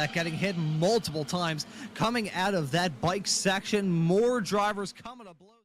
Getting hit multiple times coming out of that bike section. More drivers coming to blows.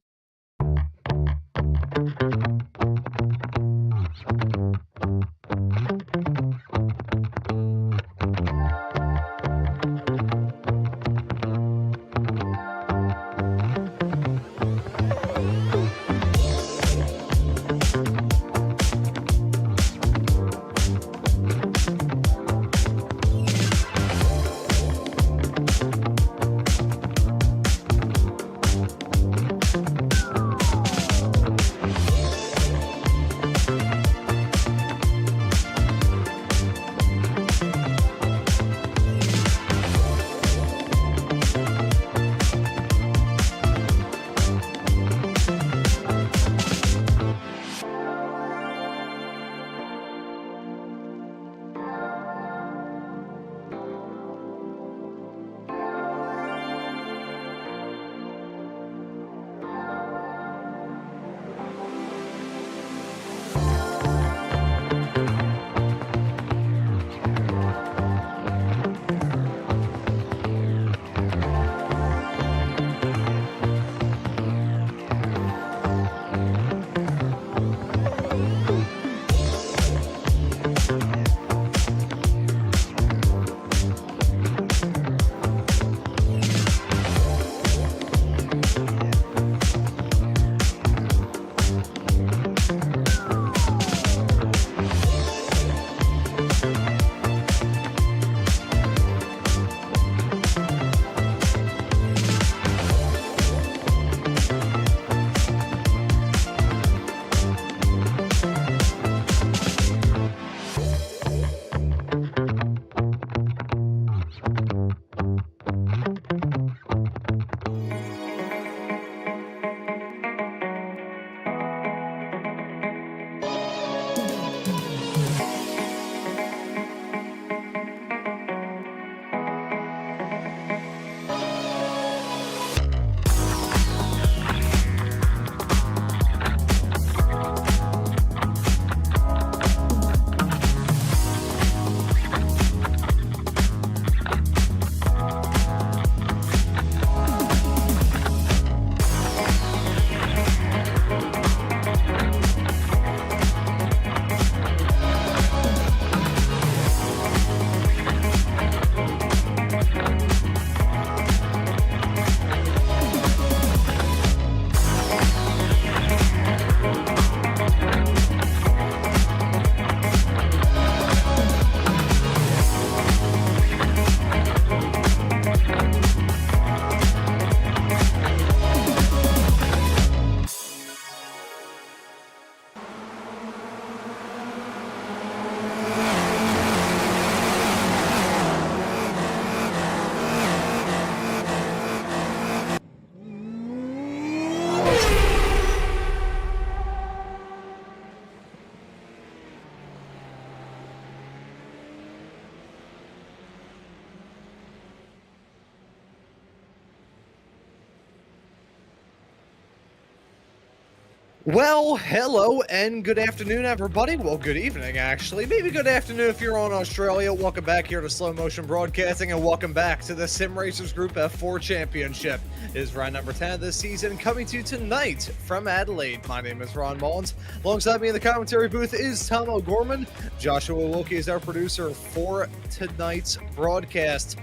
Well, hello and good afternoon, everybody. Well, good evening, actually. Maybe good afternoon if you're on Australia. Welcome back here to Slow Motion Broadcasting, and welcome back to the Sim Racers Group F4 Championship. It is round number 10 of this season, coming to you tonight from Adelaide. My name is Ron Maunz. Alongside me in the commentary booth is Tom O'Gorman. Joshua Wilkie is our producer for tonight's broadcast.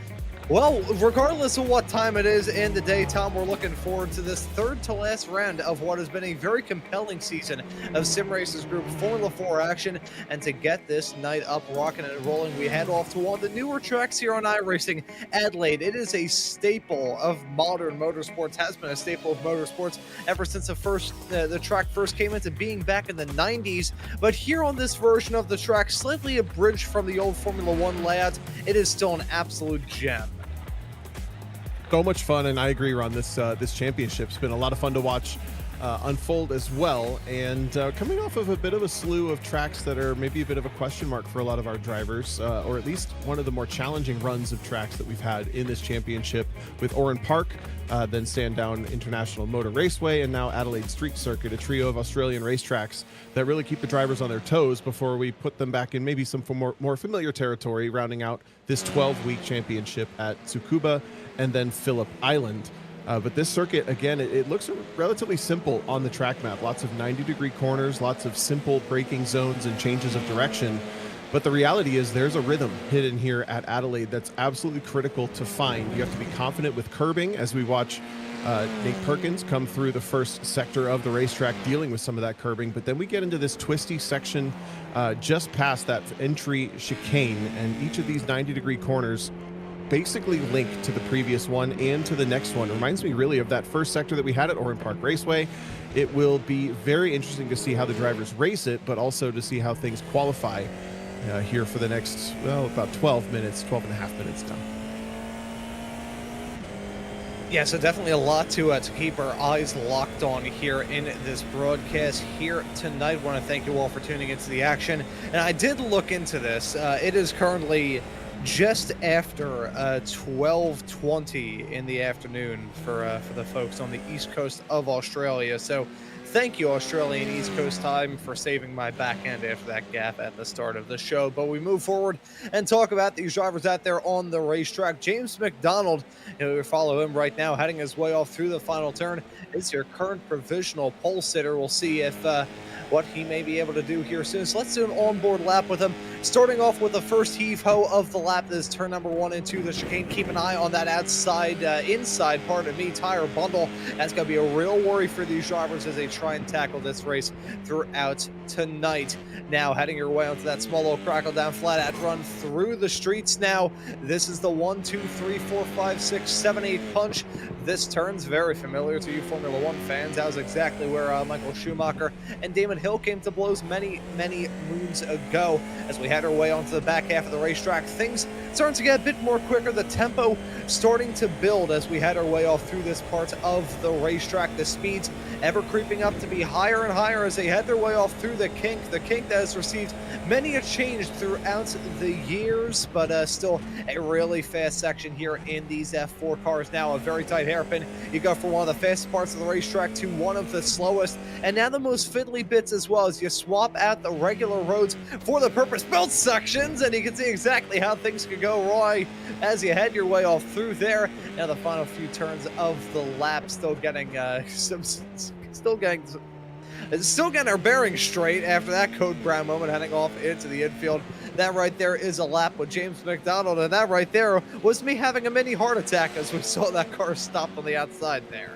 Well, regardless of what time it is in the day, Tom, we're looking forward to this third to last round of what has been a very compelling season of Sim Racers Group Formula 4 action. And to get this night up rocking and rolling, we head off to one of the newer tracks here on iRacing, Adelaide. It is a staple of modern motorsports, has been a staple of motorsports ever since the track first came into being back in the 90s. But here on this version of the track, slightly abridged from the old Formula 1 layout, it is still an absolute gem. So much fun, and I agree, Ron. This championship's been a lot of fun to watch unfold as well. And coming off of a bit of a slew of tracks that are maybe a bit of a question mark for a lot of our drivers, or at least one of the more challenging runs of tracks that we've had in this championship, with Oran Park, then Sandown International Motor Raceway, and now Adelaide Street Circuit, a trio of Australian racetracks that really keep the drivers on their toes before we put them back in maybe some more familiar territory, rounding out this 12-week championship at Tsukuba and then Phillip Island. But this circuit, again, it looks relatively simple on the track map. Lots of 90-degree corners, lots of simple braking zones and changes of direction. But the reality is there's a rhythm hidden here at Adelaide that's absolutely critical to find. You have to be confident with curbing, as we watch Nate Perkins come through the first sector of the racetrack dealing with some of that curbing. But then we get into this twisty section just past that entry chicane, and each of these 90-degree corners basically linked to the previous one and to the next one. Reminds me really of that first sector that we had at Oran Park Raceway. It will be very interesting to see how the drivers race it, but also to see how things qualify here for the next, well, about 12 and a half minutes now. Yeah, so definitely a lot to keep our eyes locked on here in this broadcast here tonight. I want to thank you all for tuning into the action. And I did look into this. It is currently just after 12:20 in the afternoon for the folks on the east coast of Australia. So thank you, Australian East Coast time, for saving my back end after that gap at the start of the show. But we move forward and talk about these drivers out there on the racetrack. James McDonald, we follow him right now, heading his way off through the final turn, is your current provisional pole sitter. We'll see if what he may be able to do here soon. So let's do an onboard lap with him. Starting off with the first heave-ho of the lap. This is turn number 1 into the chicane. Keep an eye on that outside, inside, pardon me, tire bundle. That's going to be a real worry for these drivers as they try and tackle this race throughout tonight. Now, heading your way onto that small little crackle down flat out run through the streets now. This is the 1, 2, 3, 4, 5, 6, 7, 8 punch. This turn's very familiar to you Formula 1 fans. That was exactly where Michael Schumacher and Damon Hill came to blows many moons ago. As we head our way onto the back half of the racetrack, things starting to get a bit more quicker. The tempo starting to build as we head our way off through this part of the racetrack. The speeds ever creeping up to be higher and higher as they head their way off through the kink that has received many a change throughout the years, but still a really fast section here in these F4 cars. Now a very tight hairpin. You go from one of the fastest parts of the racetrack to one of the slowest, and now the most fiddly bits as well, as you swap out the regular roads for the purpose-built sections, and you can see exactly how things could go wrong as you head your way off through there. Now the final few turns of the lap, still getting our bearings straight after that Code Brown moment, heading off into the infield. That right there is a lap with James McDonald, and that right there was me having a mini heart attack as we saw that car stop on the outside there.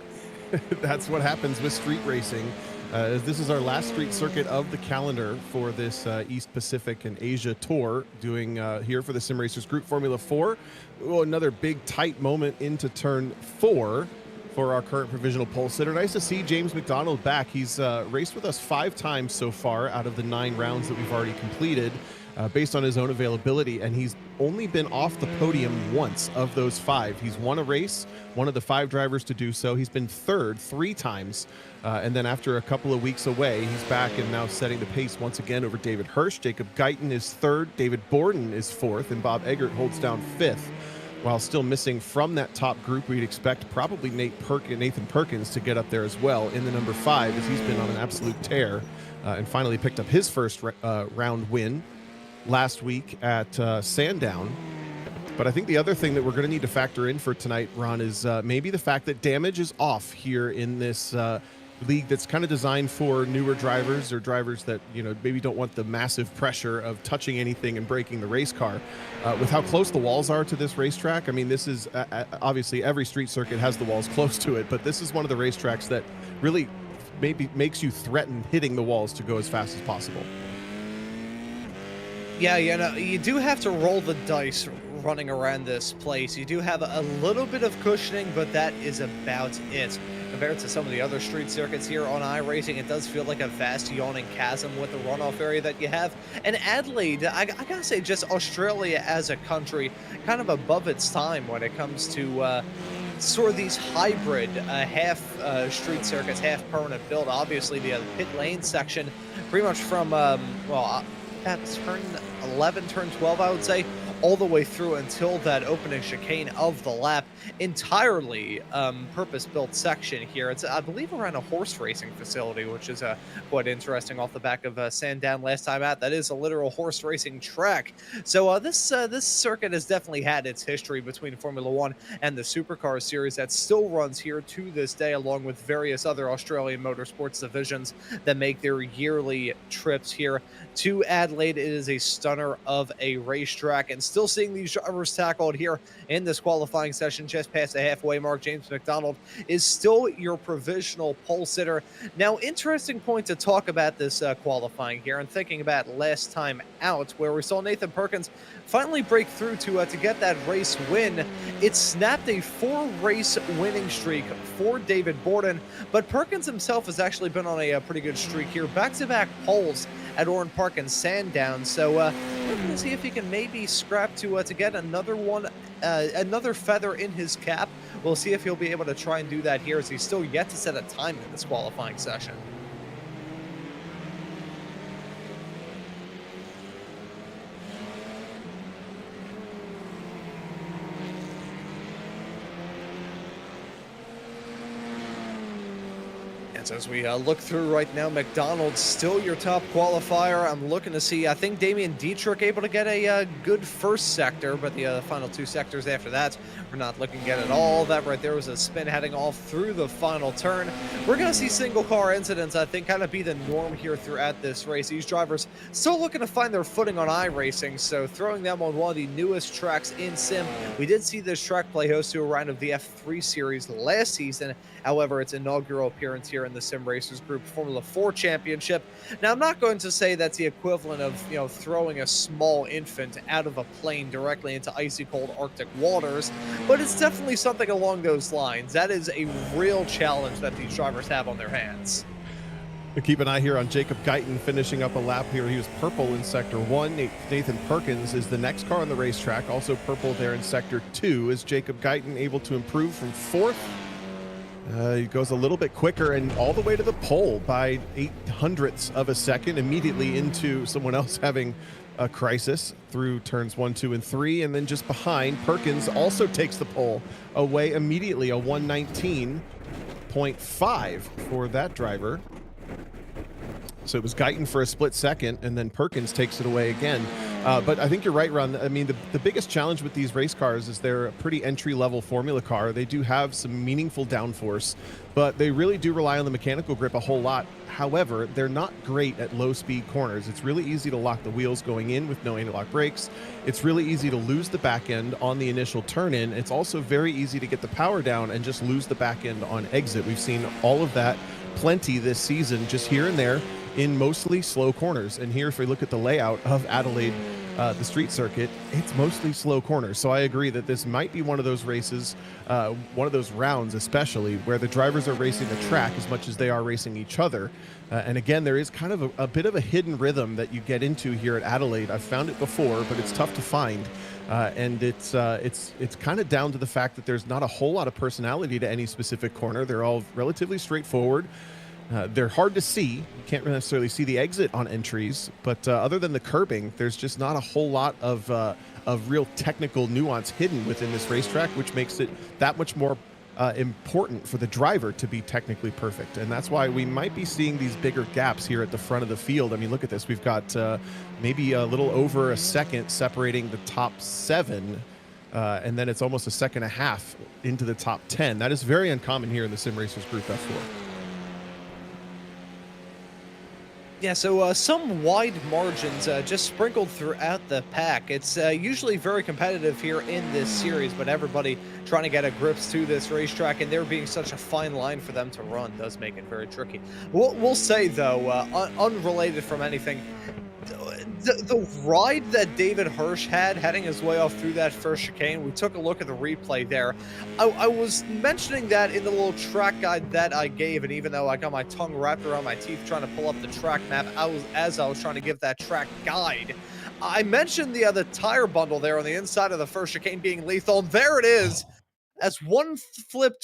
That's what happens with street racing. This is our last street circuit of the calendar for this East Pacific and Asia tour, doing here for the Sim Racers Group Formula 4. Oh, another big tight moment into turn 4 for our current provisional pole sitter. Nice to see James McDonald back. He's raced with us 5 times so far out of the 9 rounds that we've already completed, based on his own availability, and he's only been off the podium once of those 5. He's won a race, one of the 5 drivers to do so. He's been third 3 times, and then after a couple of weeks away, he's back and now setting the pace once again over David Hirsch. Jacob Guyton is third, David Borden is fourth, and Bob Eggert holds down 5th. while still missing from that top group. We'd expect probably Nathan Perkins to get up there as well in the number 5, as he's been on an absolute tear and finally picked up his first round win last week at Sandown. But I think the other thing that we're going to need to factor in for tonight, Ron, is maybe the fact that damage is off here in this league that's kind of designed for newer drivers, or drivers that, you know, maybe don't want the massive pressure of touching anything and breaking the race car. With how close the walls are to this racetrack, I mean, this is obviously every street circuit has the walls close to it, but this is one of the racetracks that really maybe makes you threaten hitting the walls to go as fast as possible. Yeah, you know, you do have to roll the dice running around this place. You do have a little bit of cushioning, but that is about it. Compared to some of the other street circuits here on iRacing, it does feel like a vast yawning chasm with the runoff area that you have. And Adelaide, I gotta say, just Australia as a country, kind of above its time when it comes to sort of these hybrid half street circuits, half permanent build. Obviously, the pit lane section, pretty much from, well, at turn 11, turn 12, I would say, all the way through until that opening chicane of the lap, entirely purpose-built section here. It's, I believe, around a horse racing facility, which is quite interesting off the back of Sandown last time out. That is a literal horse racing track. So this circuit has definitely had its history between Formula One and the Supercar series that still runs here to this day, along with various other Australian motorsports divisions that make their yearly trips here to Adelaide. It is a stunner of a racetrack, and still seeing these drivers tackled here in this qualifying session just past the halfway mark. James McDonald is still your provisional pole sitter. Now, interesting point to talk about this qualifying here, and thinking about last time out, where we saw Nathan Perkins finally break through to get that race win. It snapped a 4-race winning streak for David Borden, but Perkins himself has actually been on a pretty good streak here, back-to-back poles at Oran Park and Sandown. So we're going to see if he can maybe scrap to get another one, another feather in his cap. We'll see if he'll be able to try and do that here, as he's still yet to set a time in this qualifying session. As we look through right now, McDonald's still your top qualifier. I'm looking to see, I think Damian Dietrich able to get a good first sector, but the final 2 sectors after that, we're not looking good at all. That right there was a spin heading off through the final turn. We're going to see single car incidents, I think, kind of be the norm here throughout this race. These drivers still looking to find their footing on iRacing, so throwing them on one of the newest tracks in Sim. We did see this track play host to a round of the F3 series last season. However, its inaugural appearance here in the Sim Racers Group Formula 4 Championship. Now, I'm not going to say that's the equivalent of, you know, throwing a small infant out of a plane directly into icy cold Arctic waters, but it's definitely something along those lines. That is a real challenge that these drivers have on their hands. We keep an eye here on Jacob Guyton finishing up a lap here. He was purple in Sector 1. Nathan Perkins is the next car on the racetrack, also purple there in Sector 2. Is Jacob Guyton able to improve from 4th? He goes a little bit quicker and all the way to the pole by 0.08 of a second, immediately into someone else having a crisis through turns 1, 2, and 3. And then just behind, Perkins also takes the pole away immediately, a 119.5 for that driver. So it was Guyton for a split second, and then Perkins takes it away again. But I think you're right, Ron. I mean, the biggest challenge with these race cars is they're a pretty entry-level formula car. They do have some meaningful downforce, but they really do rely on the mechanical grip a whole lot. However, they're not great at low-speed corners. It's really easy to lock the wheels going in with no anti-lock brakes. It's really easy to lose the back end on the initial turn-in. It's also very easy to get the power down and just lose the back end on exit. We've seen all of that plenty this season, just here and there, in mostly slow corners. And here, if we look at the layout of Adelaide, the street circuit, it's mostly slow corners. So I agree that this might be one of those races, one of those rounds especially, where the drivers are racing the track as much as they are racing each other. And again, there is kind of a bit of a hidden rhythm that you get into here at Adelaide. I've found it before, but it's tough to find. And it's kind of down to the fact that there's not a whole lot of personality to any specific corner. They're all relatively straightforward. They're hard to see. You can't necessarily see the exit on entries, but other than the curbing, there's just not a whole lot of of real technical nuance hidden within this racetrack, which makes it that much more important for the driver to be technically perfect. And that's why we might be seeing these bigger gaps here at the front of the field. I mean, look at this. We've got maybe a little over a second separating the top 7, and then it's almost a second and a half into the top 10. That is very uncommon here in the Sim Racers Group F4. Yeah, so some wide margins just sprinkled throughout the pack. It's usually very competitive here in this series, but everybody trying to get a grips to this racetrack, and there being such a fine line for them to run does make it very tricky. We'll say, though, unrelated from anything, the ride that David Hirsch had heading his way off through that first chicane, we took a look at the replay there. I was mentioning that in the little track guide that I gave, and even though I got my tongue wrapped around my teeth trying to pull up the track map as I was trying to give that track guide, I mentioned the tire bundle there on the inside of the first chicane being lethal, and there it is. As one flip,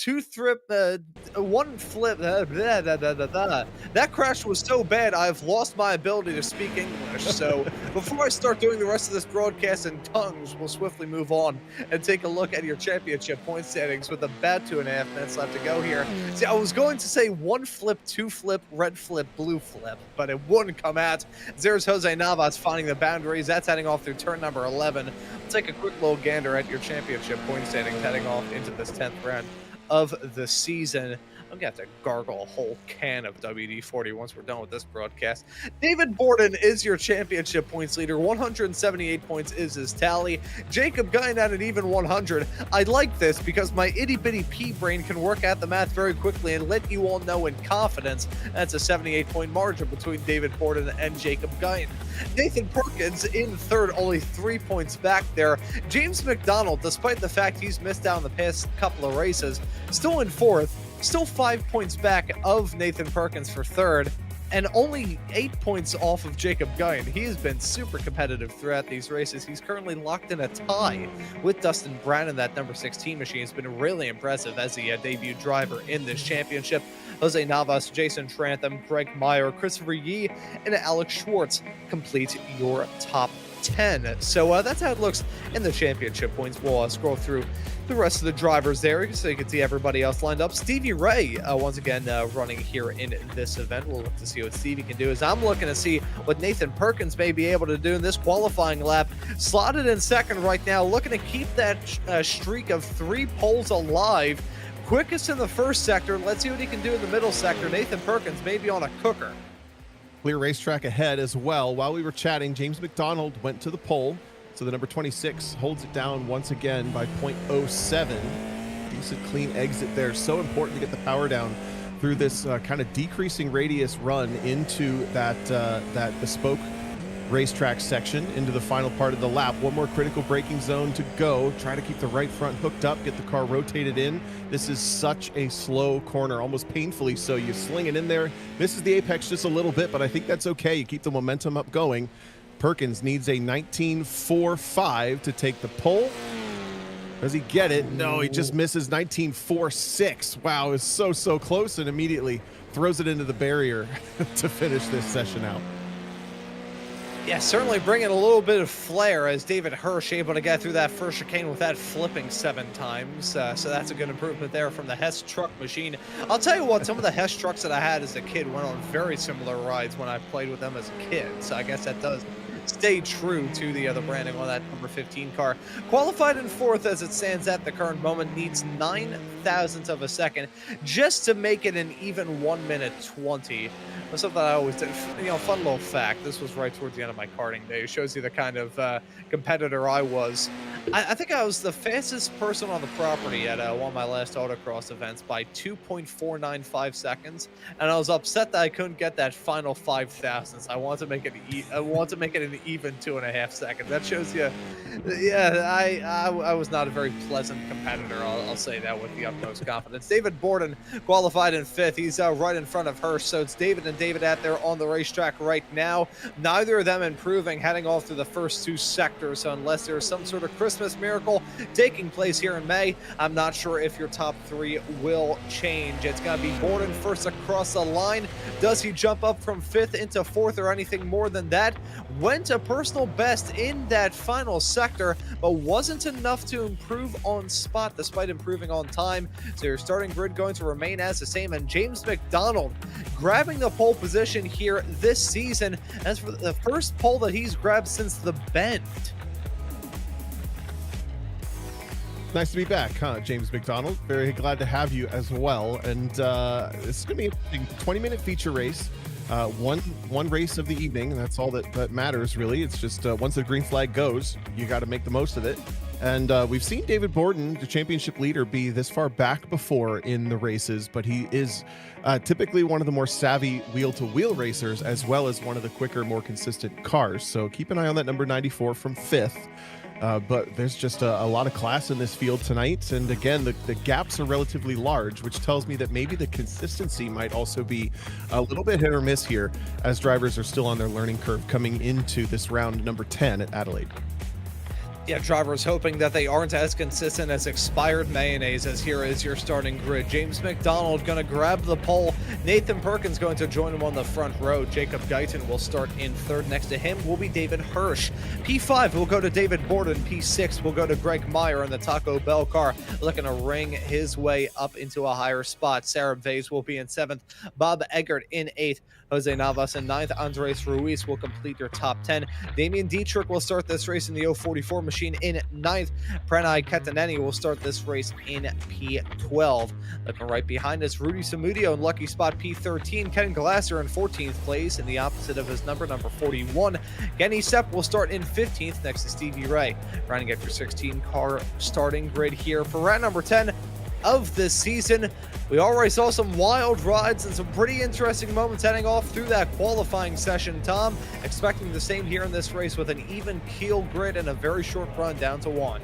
one flip, that crash was so bad, I've lost my ability to speak English. So before I start doing the rest of this broadcast in tongues, we'll swiftly move on and take a look at your championship point standings with about 2.5 minutes left to go here. See, I was going to say one flip, two flip, red flip, blue flip, but it wouldn't come out. There's Jose Navas finding the boundaries. That's heading off through turn number 11. Let's take a quick little gander at your championship point standings heading off into this 10th round of the season. I'm gonna have to gargle a whole can of WD-40 once we're done with this broadcast. David Borden is your championship points leader. 178 points is his tally. Jacob Guyan at an even 100. I like this because my itty-bitty pea brain can work out the math very quickly and let you all know in confidence that's a 78-point margin between David Borden and Jacob Guyan. Nathan Perkins in third, only 3 points back there. James McDonald, despite the fact he's missed out on the past couple of races, still in fourth. Still 5 points back of Nathan Perkins for third, and only 8 points off of Jacob Guyan. He has been super competitive throughout these races. He's currently locked in a tie with Dustin Brown in that number 16 machine. It's been really impressive as the debut driver in this championship. Jose Navas, Jason Trantham, Greg Meyer, Christopher Yee, and Alex Schwartz complete your top 10. So that's how it looks in the championship points. We'll scroll through the rest of the drivers there so you can see everybody else lined up. Stevie Ray, once again, running here in this event. We'll look to see what Stevie can do, as I'm looking to see what Nathan Perkins may be able to do in this qualifying lap. Slotted in second right now, looking to keep that streak of 3 poles alive. Quickest in the first sector. Let's see what he can do in the middle sector. Nathan Perkins may be on a cooker. Clear racetrack ahead as well. While we were chatting, James McDonald went to the pole. So the number 26 holds it down once again by 0.07. Decent clean exit there. So important to get the power down through this kind of decreasing radius run into that bespoke racetrack section into the final part of the lap. One more critical braking zone to go. Try to keep the right front hooked up, get the car rotated in. This is such a slow corner, almost painfully so. You sling it in there. Misses the apex just a little bit, but I think that's okay. You keep the momentum up going. Perkins needs a 19.45 to take the pole. Does he get it? No, he just misses 19.46. Wow, it's so close, and immediately throws it into the barrier to finish this session out. Yeah, certainly bringing a little bit of flair as David Hirsch able to get through that first chicane without flipping 7 times. So that's a good improvement there from the Hess truck machine. I'll tell you what, some of the Hess trucks that I had as a kid went on very similar rides when I played with them as a kid. So I guess that does stay true to the other branding on that number 15 car. Qualified in fourth as it stands at the current moment, needs 9 thousandths of a second just to make it an even 1 minute 20. That's something I always did. You know, fun little fact. This was right towards the end of my karting day. It shows you the kind of competitor I was. I think I was the fastest person on the property at one of my last autocross events by 2.495 seconds, and I was upset that I couldn't get that final 5 thousandths. I want to make it. I want to make it an even 2.5 seconds. That shows you. Yeah, I was not a very pleasant competitor. I'll say that with the utmost confidence. David Borden qualified in 5th. He's right in front of Hirsch, so it's David and David out there on the racetrack right now. Neither of them improving, heading off through the first 2 sectors. So unless there's some sort of Christmas miracle taking place here in May, I'm not sure if your top 3 will change. It's going to be Borden first across the line. Does he jump up from 5th into 4th or anything more than that? Went a personal best in that final sector, but wasn't enough to improve on spot despite improving on time. So your starting grid going to remain as the same, and James McDonald grabbing the pole position here this season as for the first pole that he's grabbed since the Bend. Nice to be back, huh, James McDonald? Very glad to have you as well. And this is going to be an interesting 20-minute feature race. One race of the evening. That's all that matters, really. It's just once the green flag goes, you got to make the most of it. And we've seen David Borden, the championship leader, be this far back before in the races, but he is typically one of the more savvy wheel-to-wheel racers, as well as one of the quicker, more consistent cars. So keep an eye on that number 94 from 5th. But there's just a lot of class in this field tonight. And again, the gaps are relatively large, which tells me that maybe the consistency might also be a little bit hit or miss here as drivers are still on their learning curve coming into this round number 10 at Adelaide. Yeah, drivers hoping that they aren't as consistent as expired mayonnaise, as here is your starting grid. James McDonald going to grab the pole. Nathan Perkins going to join him on the front row. Jacob Guyton will start in third. Next to him will be David Hirsch. P5 will go to David Borden. P6 will go to Greg Meyer in the Taco Bell car, looking to ring his way up into a higher spot. Sarah Vase will be in 7th. Bob Eggert in 8th. Jose Navas in 9th. Andres Ruiz will complete your top 10. Damian Dietrich will start this race in the 044 machine in 9th. Pranay Ketaneni will start this race in P12. Looking right behind us, Rudy Samudio in lucky spot P13. Ken Glasser in 14th place in the opposite of his number 41. Genny Sepp will start in 15th next to Stevie Ray. Rounding up your 16 car starting grid here for round number 10 of this season. We already saw some wild rides and some pretty interesting moments heading off through that qualifying session, Tom. Expecting the same here in this race with an even keel grid and a very short run down to 1.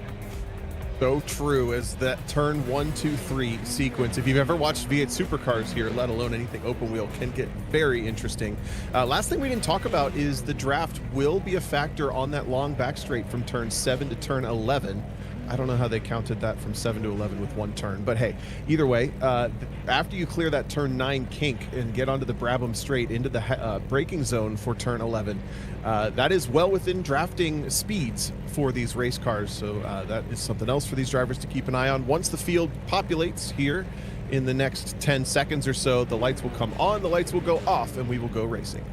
So true as that turn 1, 2, 3 sequence. If you've ever watched V8 supercars here, let alone anything open wheel, can get very interesting. Last thing we didn't talk about is the draft will be a factor on that long back straight from turn 7 to turn 11. I don't know how they counted that from 7 to 11 with one turn, but hey, either way, after you clear that turn 9 kink and get onto the Brabham straight into the braking zone for turn 11, that is well within drafting speeds for these race cars. So that is something else for these drivers to keep an eye on. Once the field populates here in the next 10 seconds or so, the lights will come on, the lights will go off, and we will go racing.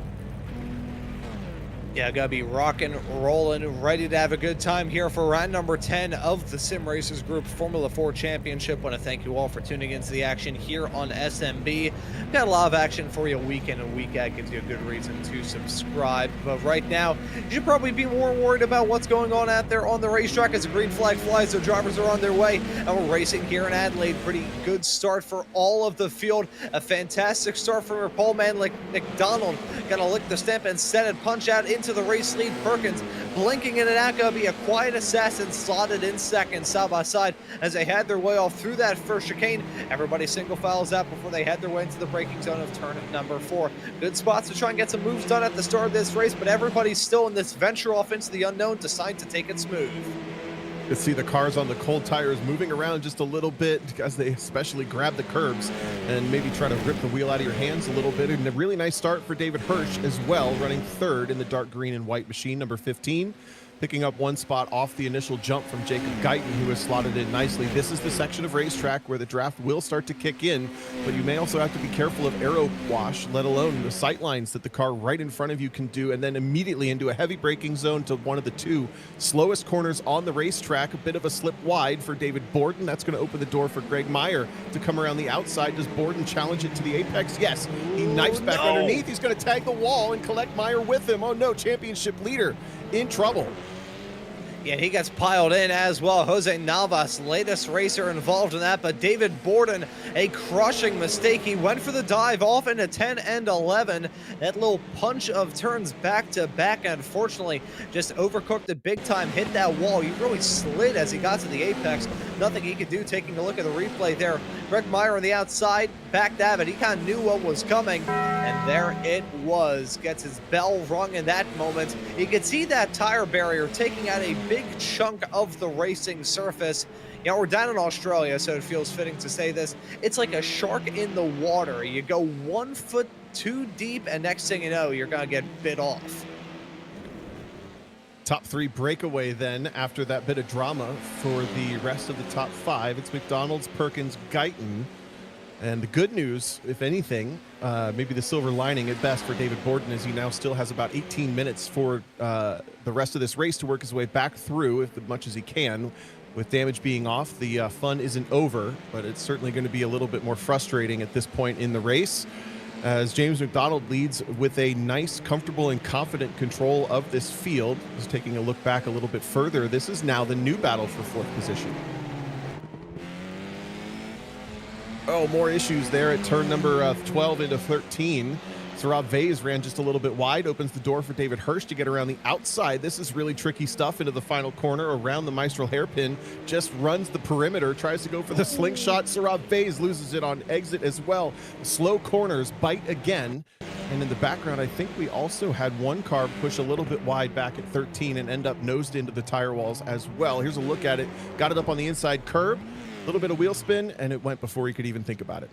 Yeah, gotta be rocking, rolling, ready to have a good time here for round number 10 of the Sim Racers Group Formula 4 Championship. Want to thank you all for tuning into the action here on SMB. Got a lot of action for you week in and week out. Gives you a good reason to subscribe. But right now, you should probably be more worried about what's going on out there on the racetrack as the green flag flies. The drivers are on their way, and we're racing here in Adelaide. Pretty good start for all of the field. A fantastic start from your pole man like McDonald. Gonna lick the stamp and set it, punch out into the race lead. Perkins blinking in and out, gonna be a quiet assassin, slotted in second side by side as they had their way off through that first chicane. Everybody single files out before they head their way into the braking zone of turn number 4. Good spots to try and get some moves done at the start of this race, but everybody's still in this venture off into the unknown, decide to take it smooth. You see the cars on the cold tires moving around just a little bit as they especially grab the curbs and maybe try to rip the wheel out of your hands a little bit. And a really nice start for David Hirsch as well, running third in the dark green and white machine, number 15. Picking up one spot off the initial jump from Jacob Guyton, who has slotted in nicely. This is the section of racetrack where the draft will start to kick in, but you may also have to be careful of aero wash, let alone the sight lines that the car right in front of you can do, and then immediately into a heavy braking zone to one of the 2 slowest corners on the racetrack. A bit of a slip wide for David Borden. That's going to open the door for Greg Meyer to come around the outside. Does Borden challenge it to the apex? Yes. He knifes back underneath. He's going to tag the wall and collect Meyer with him. Oh no, championship leader in trouble. Yeah, he gets piled in as well. Jose Navas, latest racer involved in that, but David Borden, a crushing mistake. He went for the dive off into 10 and 11. That little punch of turns back to back, unfortunately, just overcooked it big time, hit that wall. He really slid as he got to the apex. Nothing he could do taking a look at the replay there. Greg Meyer on the outside, backed at it. He kind of knew what was coming, and there it was. Gets his bell rung in that moment. You could see that tire barrier taking out a big chunk of the racing surface. You know, we're down in Australia, so it feels fitting to say this. It's like a shark in the water. You go 1 foot too deep, and next thing you know, you're going to get bit off. Top 3 breakaway then after that bit of drama for the rest of the top 5. It's McDonald's, Perkins, Guyton. And the good news, if anything, maybe the silver lining at best for David Borden is he now still has about 18 minutes for the rest of this race to work his way back through as much as he can. With damage being off, the fun isn't over, but it's certainly going to be a little bit more frustrating at this point in the race, as James McDonald leads with a nice, comfortable, and confident control of this field. Just taking a look back a little bit further, this is now the new battle for 4th position. Oh, more issues there at turn number 12 into 13. Rob Vase ran just a little bit wide, opens the door for David Hirsch to get around the outside. This is really tricky stuff into the final corner around the Mistral hairpin. Just runs the perimeter, tries to go for the slingshot. Rob Vase loses it on exit as well. Slow corners bite again. And in the background, I think we also had one car push a little bit wide back at 13 and end up nosed into the tire walls as well. Here's a look at it. Got it up on the inside curb, a little bit of wheel spin, and it went before he could even think about it.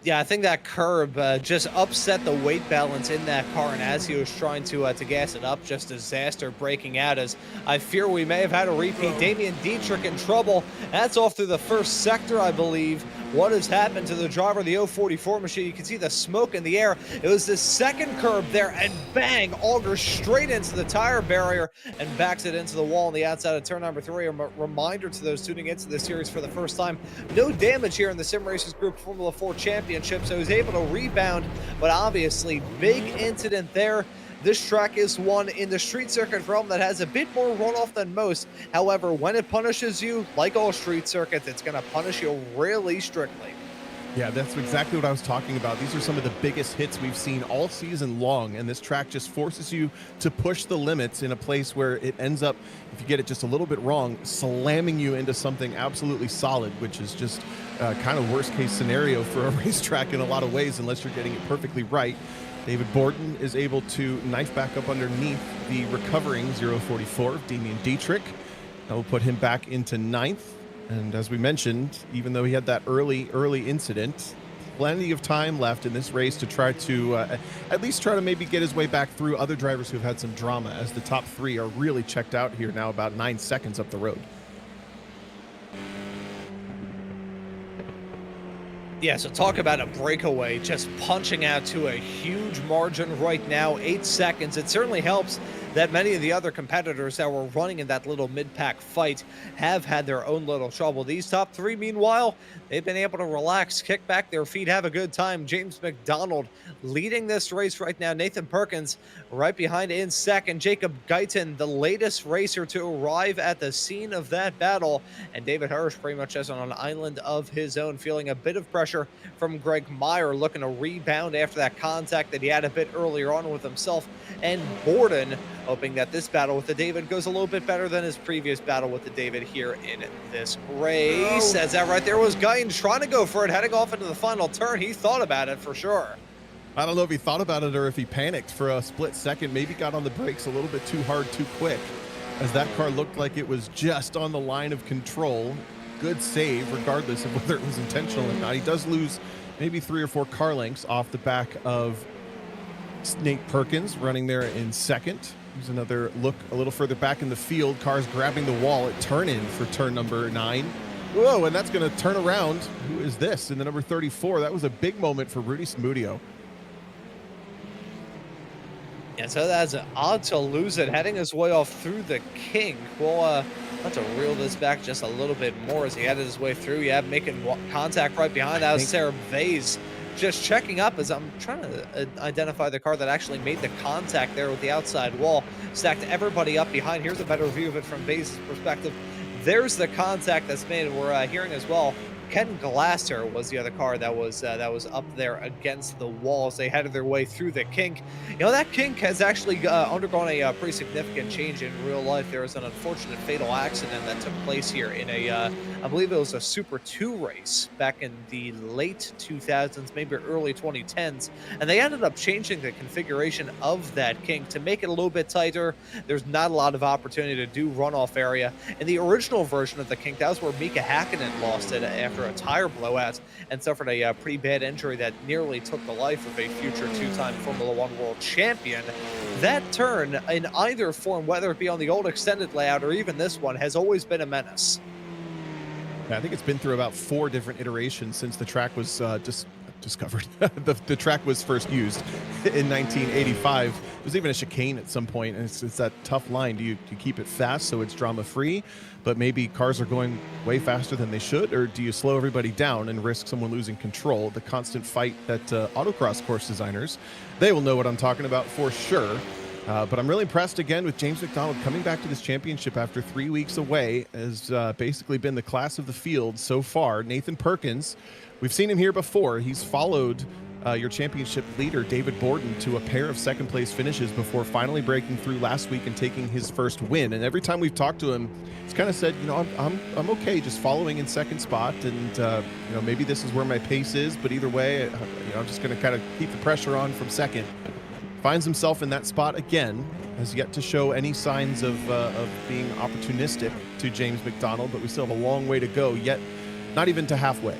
Yeah, I think that curb just upset the weight balance in that car, and as he was trying to gas it up, just disaster breaking out, as I fear we may have had a repeat. Damian Dietrich in trouble. That's off through the first sector, I believe. What has happened to the driver of the 044 machine? You can see the smoke in the air. It was the second curb there, and bang, augers straight into the tire barrier and backs it into the wall on the outside of turn number 3. A reminder to those tuning into the series for the first time, no damage here in the Sim Racers Group Formula 4 Championship, so he's able to rebound, but obviously big incident there. This track is one in the street circuit realm that has a bit more runoff than most. However, when it punishes you, like all street circuits, it's going to punish you really strictly. Yeah, that's exactly what I was talking about. These are some of the biggest hits we've seen all season long, and this track just forces you to push the limits in a place where it ends up, if you get it just a little bit wrong, slamming you into something absolutely solid, which is just kind of worst case scenario for a racetrack in a lot of ways, unless you're getting it perfectly right. David Borden is able to knife back up underneath the recovering 044 of Damian Dietrich. That will put him back into 9th. And as we mentioned, even though he had that early incident, plenty of time left in this race to try to at least try to maybe get his way back through other drivers who've had some drama, as the top 3 are really checked out here now, about 9 seconds up the road. Yeah, so talk about a breakaway, just punching out to a huge margin right now, 8 seconds. It certainly helps that many of the other competitors that were running in that little mid-pack fight have had their own little trouble. These top 3, meanwhile, they've been able to relax, kick back their feet, have a good time. James McDonald leading this race right now. Nathan Perkins right behind in second. Jacob Guyton, the latest racer to arrive at the scene of that battle. And David Hirsch pretty much as on an island of his own, feeling a bit of pressure from Greg Meyer, looking to rebound after that contact that he had a bit earlier on with himself and Borden, hoping that this battle with the David goes a little bit better than his previous battle with the David here in this race. As that right there was Guyton trying to go for it, heading off into the final turn. He thought about it for sure. I don't know if he thought about it or if he panicked for a split second, maybe got on the brakes a little bit too hard, too quick, as that car looked like it was just on the line of control. Good save, regardless of whether it was intentional or not. He does lose maybe 3 or 4 car lengths off the back of Nate Perkins, running there in second. Here's another look a little further back in the field. Cars grabbing the wall at turn in for turn number 9. Whoa, and that's going to turn around. Who is this in the number 34? That was a big moment for Rudy Smudio. Yeah, so that's odd to lose it, heading his way off through the kink. We'll have to reel this back just a little bit more as he headed his way through. Yeah, making contact right behind. That was Sarah Vase just checking up as I'm trying to identify the car that actually made the contact there with the outside wall. Stacked everybody up behind. Here's a better view of it from Vase's perspective. There's the contact that's made. We're hearing as well, Ken Glasser was the other car that was up there against the walls. They headed their way through the kink. You know, that kink has actually undergone a pretty significant change in real life. There was an unfortunate fatal accident that took place here in a, I believe it was a Super 2 race back in the late 2000s, maybe early 2010s. And they ended up changing the configuration of that kink to make it a little bit tighter. There's not a lot of opportunity to do runoff area. In the original version of the kink, that was where Mika Hakkinen lost it after after a tire blowout and suffered a pretty bad injury that nearly took the life of a future two-time Formula One world champion. That turn in either form, whether it be on the old extended layout or even this one, has always been a menace. Yeah, I think it's been through about 4 different iterations since the track was discovered. the track was first used in 1985. It was even a chicane at some point, and it's that tough line. Do you keep it fast so it's drama free, but maybe cars are going way faster than they should, or do you slow everybody down and risk someone losing control? The constant fight that autocross course designers, they will know what I'm talking about for sure. But I'm really impressed again with James McDonald coming back to this championship after 3 weeks away. Has basically been the class of the field so far. Nathan Perkins, we've seen him here before. He's followed your championship leader, David Borden, to a pair of second place finishes before finally breaking through last week and taking his first win. And every time we've talked to him, he's kind of said, you know, I'm okay just following in second spot. And, you know, maybe this is where my pace is, but either way, you know, I'm just going to kind of keep the pressure on from second. Finds himself in that spot again, has yet to show any signs of being opportunistic to James McDonald, but we still have a long way to go, yet not even to halfway.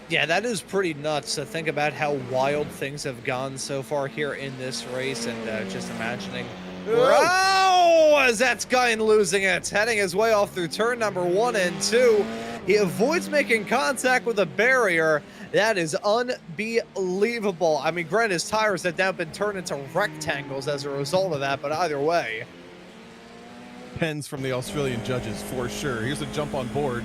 Yeah, that is pretty nuts to think about how wild things have gone so far here in this race, and just imagining, oh, as that's Guyan losing it, heading his way off through turn number 1 and 2. He avoids making contact with a barrier. That is unbelievable. I mean, granted, his tires had now been turned into rectangles as a result of that, but either way. Pens from the Australian judges, for sure. Here's a jump on board.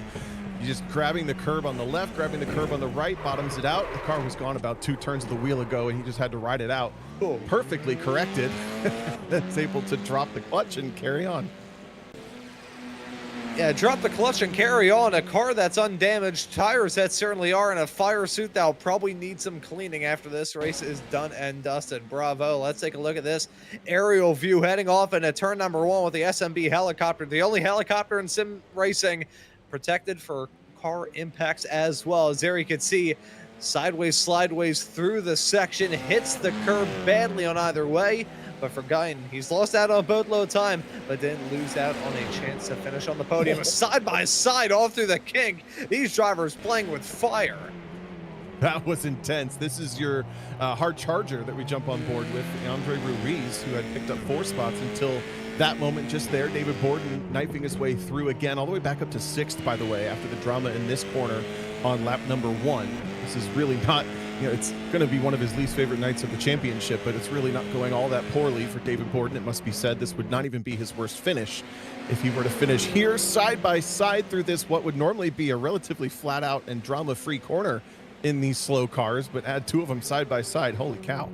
He's just grabbing the curb on the left, grabbing the curb on the right, bottoms it out. The car was gone about 2 turns of the wheel ago, and he just had to ride it out. Cool. Perfectly corrected. That's able to drop the clutch and carry on. Yeah, drop the clutch and carry on. A car that's undamaged, tires that certainly are, and a fire suit that'll probably need some cleaning after this race is done and dusted. Bravo. Let's take a look at this aerial view heading off into turn number 1 with the SMB helicopter, the only helicopter in sim racing protected for car impacts as well. As there you can see, sideways, slideways through the section, hits the curb badly on either way. But for Guyan, he's lost out on boatload time, but didn't lose out on a chance to finish on the podium. Side by side, all through the kink. These drivers playing with fire. That was intense. This is your hard charger that we jump on board with, Andre Ruiz, who had picked up 4 spots until that moment just there. David Borden knifing his way through again, all the way back up to 6th, by the way, after the drama in this corner on lap number 1. This is really not... You know, it's going to be one of his least favorite nights of the championship, but it's really not going all that poorly for David Borden. It must be said, this would not even be his worst finish if he were to finish here side by side through this, what would normally be a relatively flat out and drama-free corner in these slow cars, but add 2 of them side by side. Holy cow.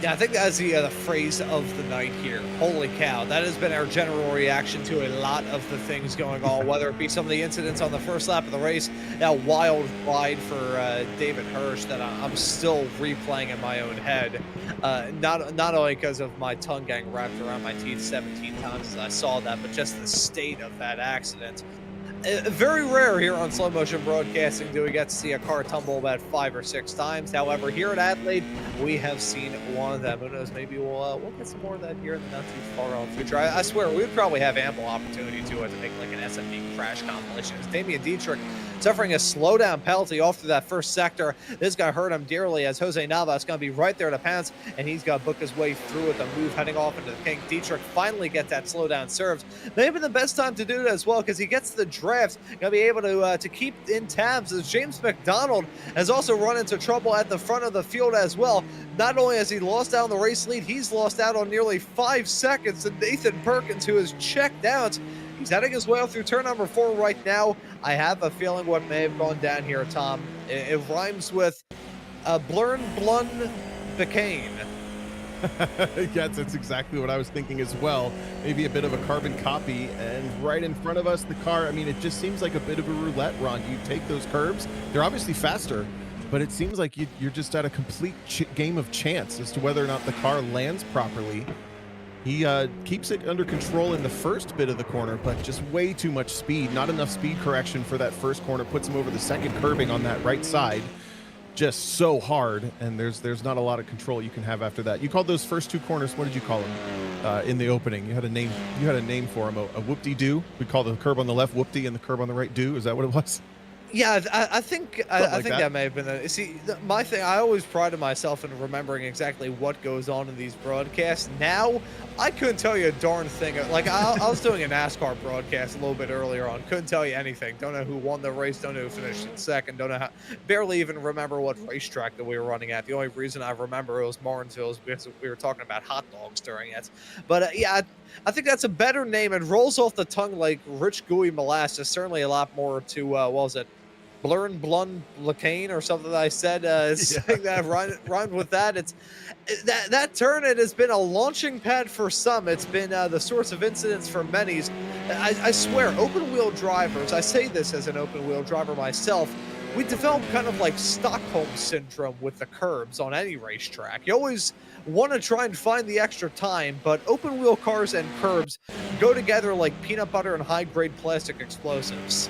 Yeah, I think that's the phrase of the night here. Holy cow. That has been our general reaction to a lot of the things going on, whether it be some of the incidents on the first lap of the race, that wild ride for David Hirsch that I'm still replaying in my own head. Not only because of my tongue getting wrapped around my teeth 17 times as I saw that, but just the state of that accident. Very rare here on slow motion broadcasting do we get to see a car tumble about 5 or 6 times. However, here at Adelaide, we have seen one of them. Who knows? Maybe we'll get some more of that here in the not too far off future. I swear we'd probably have ample opportunity to make like an SMB crash compilation. It's Damian Dietrich suffering a slowdown penalty off through that first sector. This guy hurt him dearly as Jose Navas going to be right there to pounce, and he's got to book his way through with a move heading off into the kink. Dietrich finally gets that slowdown served. Maybe the best time to do it as well, because he gets the draft, going to be able to keep in tabs, as James McDonald has also run into trouble at the front of the field as well. Not only has he lost out on the race lead, he's lost out on nearly 5 seconds to Nathan Perkins, who is checked out. He's heading his way through turn number 4 right now. I have a feeling what may have gone down here, Tom. It rhymes with Blurn Blun Bacane. Yes, that's exactly what I was thinking as well. Maybe a bit of a carbon copy, and right in front of us, the car, I mean, it just seems like a bit of a roulette run. You take those curbs, they're obviously faster, but it seems like you're just at a complete game of chance as to whether or not the car lands properly. He keeps it under control in the first bit of the corner, but just way too much speed. Not enough speed correction for that first corner. Puts him over the second curbing on that right side. just so hard, and there's not a lot of control you can have after that. You called those first 2 corners, what did you call them in the opening? You had a name for them, a whoop-de-doo. We call the curb on the left whoop-de and the curb on the right do. Is that what it was? Yeah, I think that may have been a, see, my thing, I always prided myself in remembering exactly what goes on in these broadcasts. Now, I couldn't tell you a darn thing. Like, I was doing a NASCAR broadcast a little bit earlier on. Couldn't tell you anything. Don't know who won the race. Don't know who finished in second. Don't know how. Barely even remember what racetrack that we were running at. The only reason I remember it was Maunz is because we were talking about hot dogs during it. But, yeah, I think that's a better name. It rolls off the tongue like rich, gooey molasses. Certainly a lot more to, what was it? Blurn Blun Lacane or something that I said, saying that rhymed with that. It's that turn, it has been a launching pad for some. It's been the source of incidents for many. I swear, open wheel drivers, I say this as an open wheel driver myself, we develop kind of like Stockholm syndrome with the curbs on any racetrack. You always want to try and find the extra time, but open wheel cars and curbs go together like peanut butter and high grade plastic explosives.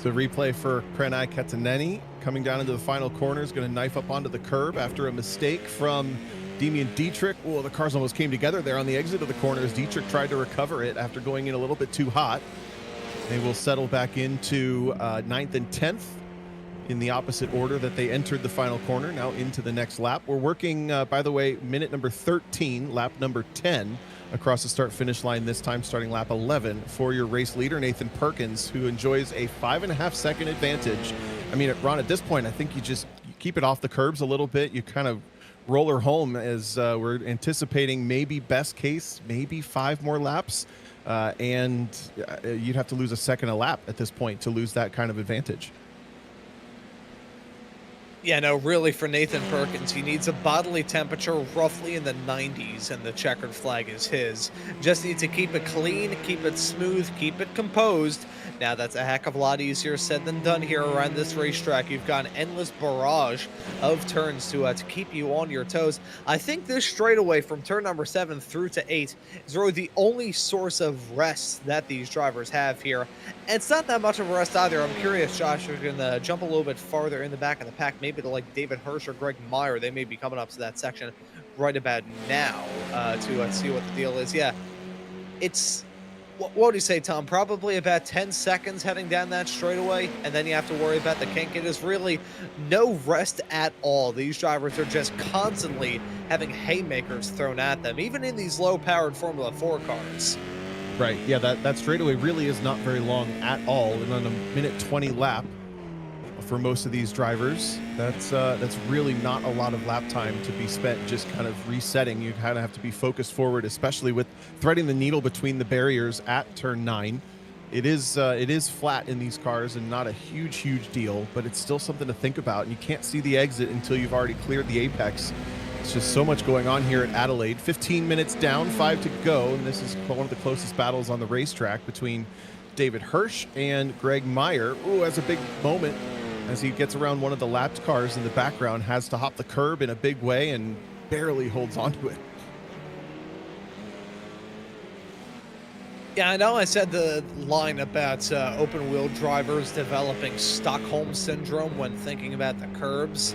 The replay for Pranay Ketaneni coming down into the final corner is going to knife up onto the curb after a mistake from Demian Dietrich. Oh, the cars almost came together there on the exit of the corner as Dietrich tried to recover it after going in a little bit too hot. They will settle back into 9th and 10th in the opposite order that they entered the final corner, now into the next lap. We're working, by the way, minute number 13, lap number 10. Across the start-finish line this time, starting lap 11 for your race leader, Nathan Perkins, who enjoys a 5.5-second advantage. I mean, Ron, at this point, I think you keep it off the curbs a little bit. You kind of roll her home as we're anticipating maybe best case, maybe 5 more laps. And you'd have to lose a second a lap at this point to lose that kind of advantage. Yeah, no, really, for Nathan Perkins, he needs a bodily temperature roughly in the 90s, and the checkered flag is his. Just needs to keep it clean, keep it smooth, keep it composed. Now, that's a heck of a lot easier said than done here around this racetrack. You've got an endless barrage of turns to keep you on your toes. I think this straightaway from turn number 7 through to 8 is really the only source of rest that these drivers have here. And it's not that much of a rest either. I'm curious, Josh, if you're going to jump a little bit farther in the back of the pack, maybe to like David Hirsch or Greg Meyer. They may be coming up to that section right about now to see what the deal is. Yeah, it's... What would you say, Tom? Probably about 10 seconds heading down that straightaway, and then you have to worry about the kink. It is really no rest at all. These drivers are just constantly having haymakers thrown at them, even in these low-powered Formula 4 cars. Right, yeah, that straightaway really is not very long at all, and on a minute 20 lap for most of these drivers, that's really not a lot of lap time to be spent just kind of resetting. You kind of have to be focused forward, especially with threading the needle between the barriers at turn 9. It is flat in these cars and not a huge deal, but it's still something to think about. And you can't see the exit until you've already cleared the apex. It's just so much going on here at Adelaide. 15 minutes down, 5 to go, and this is one of the closest battles on the racetrack between David Hirsch and Greg Meyer. Ooh, that's a big moment as he gets around one of the lapped cars in the background, has to hop the curb in a big way and barely holds onto it. Yeah, I know I said the line about open wheel drivers developing Stockholm syndrome when thinking about the curbs.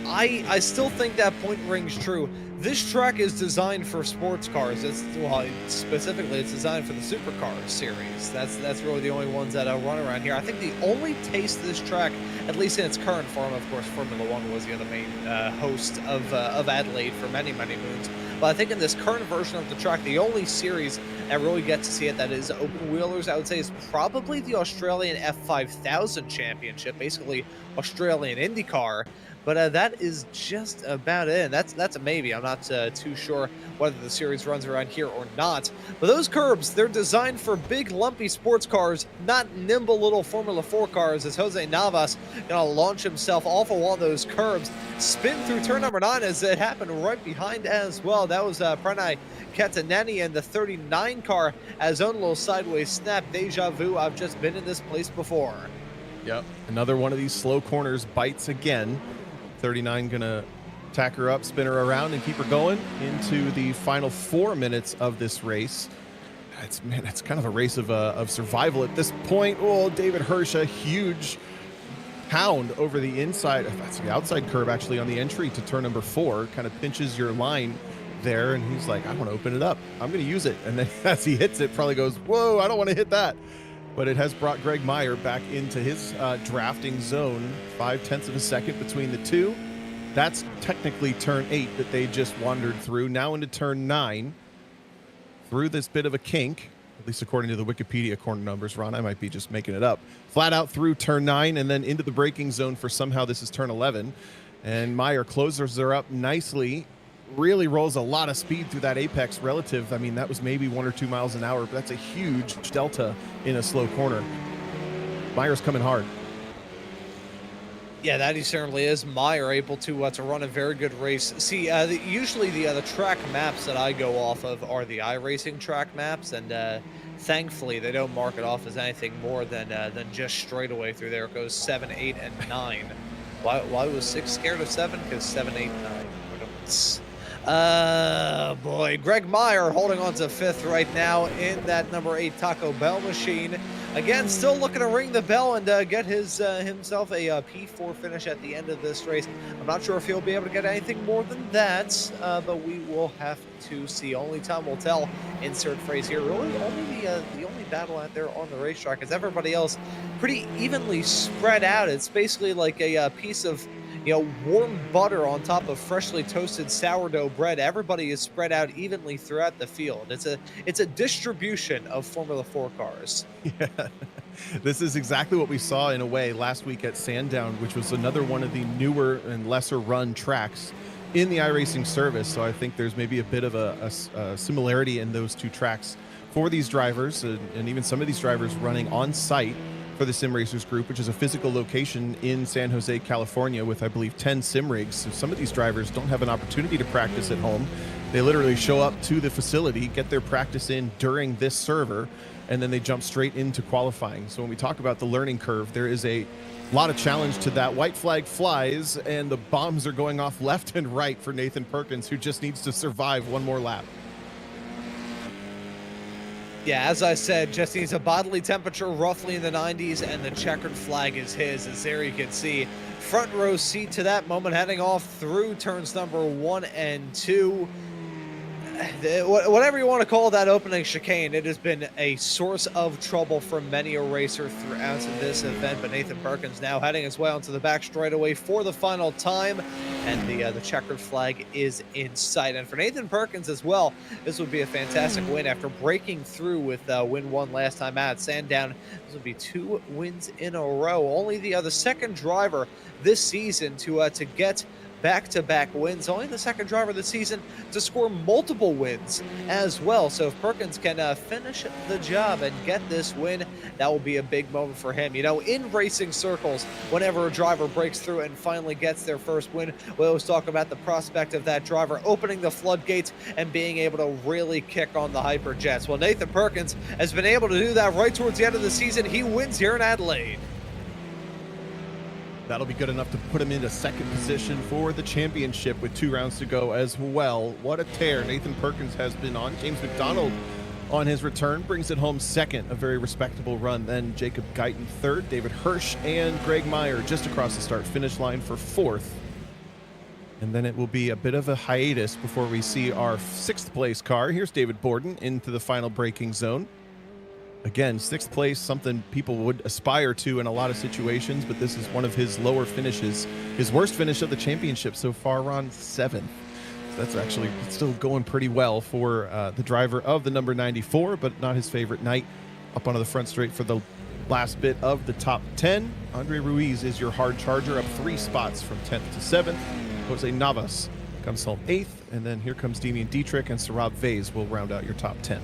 I still think that point rings true. This track is designed for sports cars. Specifically, it's designed for the supercars series. That's really the only ones that run around here. I think the only taste of this track, at least in its current form, of course, Formula 1 was the other main host of Adelaide for many moons. But I think in this current version of the track, the only series that really gets to see it that is open wheelers, I would say, is probably the Australian F5000 Championship, basically Australian IndyCar. But that is just about it. That's a maybe. I'm not too sure whether the series runs around here or not. But those curbs, they're designed for big, lumpy sports cars, not nimble little Formula 4 cars, as Jose Navas gonna launch himself off of one of those curbs, spin through turn number 9, as it happened right behind as well. That was Pranay Ketaneni and the 39 car, as own little sideways snap. Deja vu, I've just been in this place before. Yep, another one of these slow corners bites again. 39 gonna tack her up, spin her around, and keep her going into the final 4 minutes of this race. It's kind of a race of survival at this point. Oh, David Hirsch, a huge pound over the inside. That's the outside curve actually on the entry to turn number 4. Kind of pinches your line there, and he's like, I want to open it up. I'm going to use it. And then as he hits it, probably goes, whoa, I don't want to hit that. But it has brought Greg Meyer back into his drafting zone. 0.5 of a second between the two. That's technically turn 8 that they just wandered through. Now into turn 9. Through this bit of a kink, at least according to the Wikipedia corner numbers, Ron, I might be just making it up. Flat out through turn 9 and then into the braking zone for somehow this is turn 11. And Meyer closes her up nicely. Really rolls a lot of speed through that apex relative. I mean, that was maybe 1 or 2 miles an hour, but that's a huge delta in a slow corner. Meyer's coming hard. Yeah, that he certainly is. Meyer able to run a very good race. See, usually the track maps that I go off of are the iRacing track maps, and thankfully they don't mark it off as anything more than just straightaway through there. It goes 7, 8, and 9. Why was 6 scared of 7? Because 7, 8, 9. Boy, Greg Meyer holding on to 5th right now in that number 8 Taco Bell machine. Again, still looking to ring the bell and get himself a P4 finish at the end of this race. I'm not sure if he'll be able to get anything more than that, but we will have to see. Only time will tell. Insert phrase here. Really, the only battle out there on the racetrack is everybody else pretty evenly spread out. It's basically like a piece of warm butter on top of freshly toasted sourdough bread. Everybody is spread out evenly throughout the field. It's a distribution of Formula 4 cars. Yeah, this is exactly what we saw in a way last week at Sandown, which was another one of the newer and lesser run tracks in the iRacing service. So I think there's maybe a bit of a similarity in those two tracks for these drivers, and even some of these drivers running on site for the Sim Racers Group, which is a physical location in San Jose, California, with, I believe, 10 sim rigs. So some of these drivers don't have an opportunity to practice at home. They literally show up to the facility, get their practice in during this server, and then they jump straight into qualifying. So when we talk about the learning curve, there is a lot of challenge to that. White flag flies, and the bombs are going off left and right for Nathan Perkins, who just needs to survive one more lap. Yeah, as I said, just needs a bodily temperature roughly in the 90s, and the checkered flag is his, as there you can see. Front row seat to that moment, heading off through turns number 1 and 2. Whatever you want to call that opening chicane, it has been a source of trouble for many a racer throughout this event. But Nathan Perkins now heading his way onto the back straightaway for the final time, and the checkered flag is in sight. And for Nathan Perkins as well, this would be a fantastic win after breaking through with win 1 last time out at Sandown. This would be 2 wins in a row. Only the second driver this season to get back-to-back wins. Only the second driver this season to score multiple wins as well. So if Perkins can finish the job and get this win, that will be a big moment for him. In racing circles, whenever a driver breaks through and finally gets their first win, we always talk about the prospect of that driver opening the floodgates and being able to really kick on the hyperjets. Well, Nathan Perkins has been able to do that right towards the end of the season. He wins here in Adelaide. That'll be good enough to put him into second position for the championship with 2 rounds to go as well. What a tear Nathan Perkins has been on. James McDonald on his return brings it home second, a very respectable run. Then Jacob Guyton third, David Hirsch and Greg Meyer just across the start-finish line for 4th. And then it will be a bit of a hiatus before we see our 6th place car. Here's David Borden into the final braking zone. Again, 6th place, something people would aspire to in a lot of situations, but this is one of his lower finishes. His worst finish of the championship so far, Ron, 7th. So that's actually still going pretty well for the driver of the number 94, but not his favorite night. Up onto the front straight for the last bit of the top 10. Andre Ruiz is your hard charger, up 3 spots from 10th to 7th. Jose Navas comes home 8th, and then here comes Damian Dietrich and Sarab Vase will round out your top 10.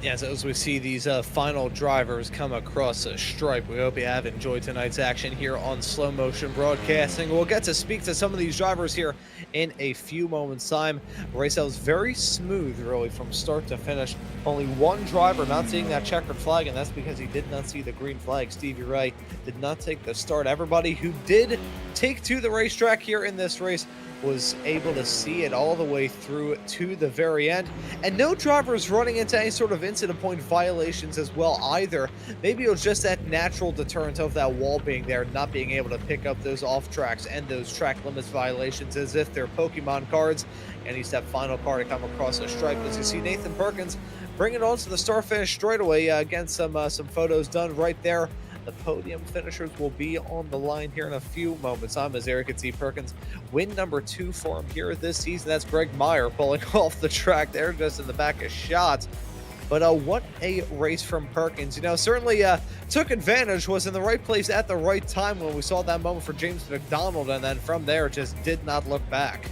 Yes, as we see these final drivers come across a stripe, we hope you have enjoyed tonight's action here on Slow Motion Broadcasting. We'll get to speak to some of these drivers here in a few moments' time. The race was very smooth, really, from start to finish. Only one driver not seeing that checkered flag, and that's because he did not see the green flag. Stevie Ray did not take the start. Everybody who did take to the racetrack here in this race was able to see it all the way through to the very end. And no drivers running into any sort of incident point violations as well either. Maybe it was just that natural deterrent of that wall being there, not being able to pick up those off tracks and those track limits violations as if they're Pokemon cards. And he's that final car to come across the stripe. As you see Nathan Perkins bring it on to the start finish straightaway. Again, some photos done right there. The podium finishers will be on the line here in a few moments. As Eric can see Perkins win number 2 for him here this season. That's Greg Meyer pulling off the track there just in the back of shots. But what a race from Perkins. Certainly took advantage, was in the right place at the right time when we saw that moment for James McDonald, and then from there just did not look back.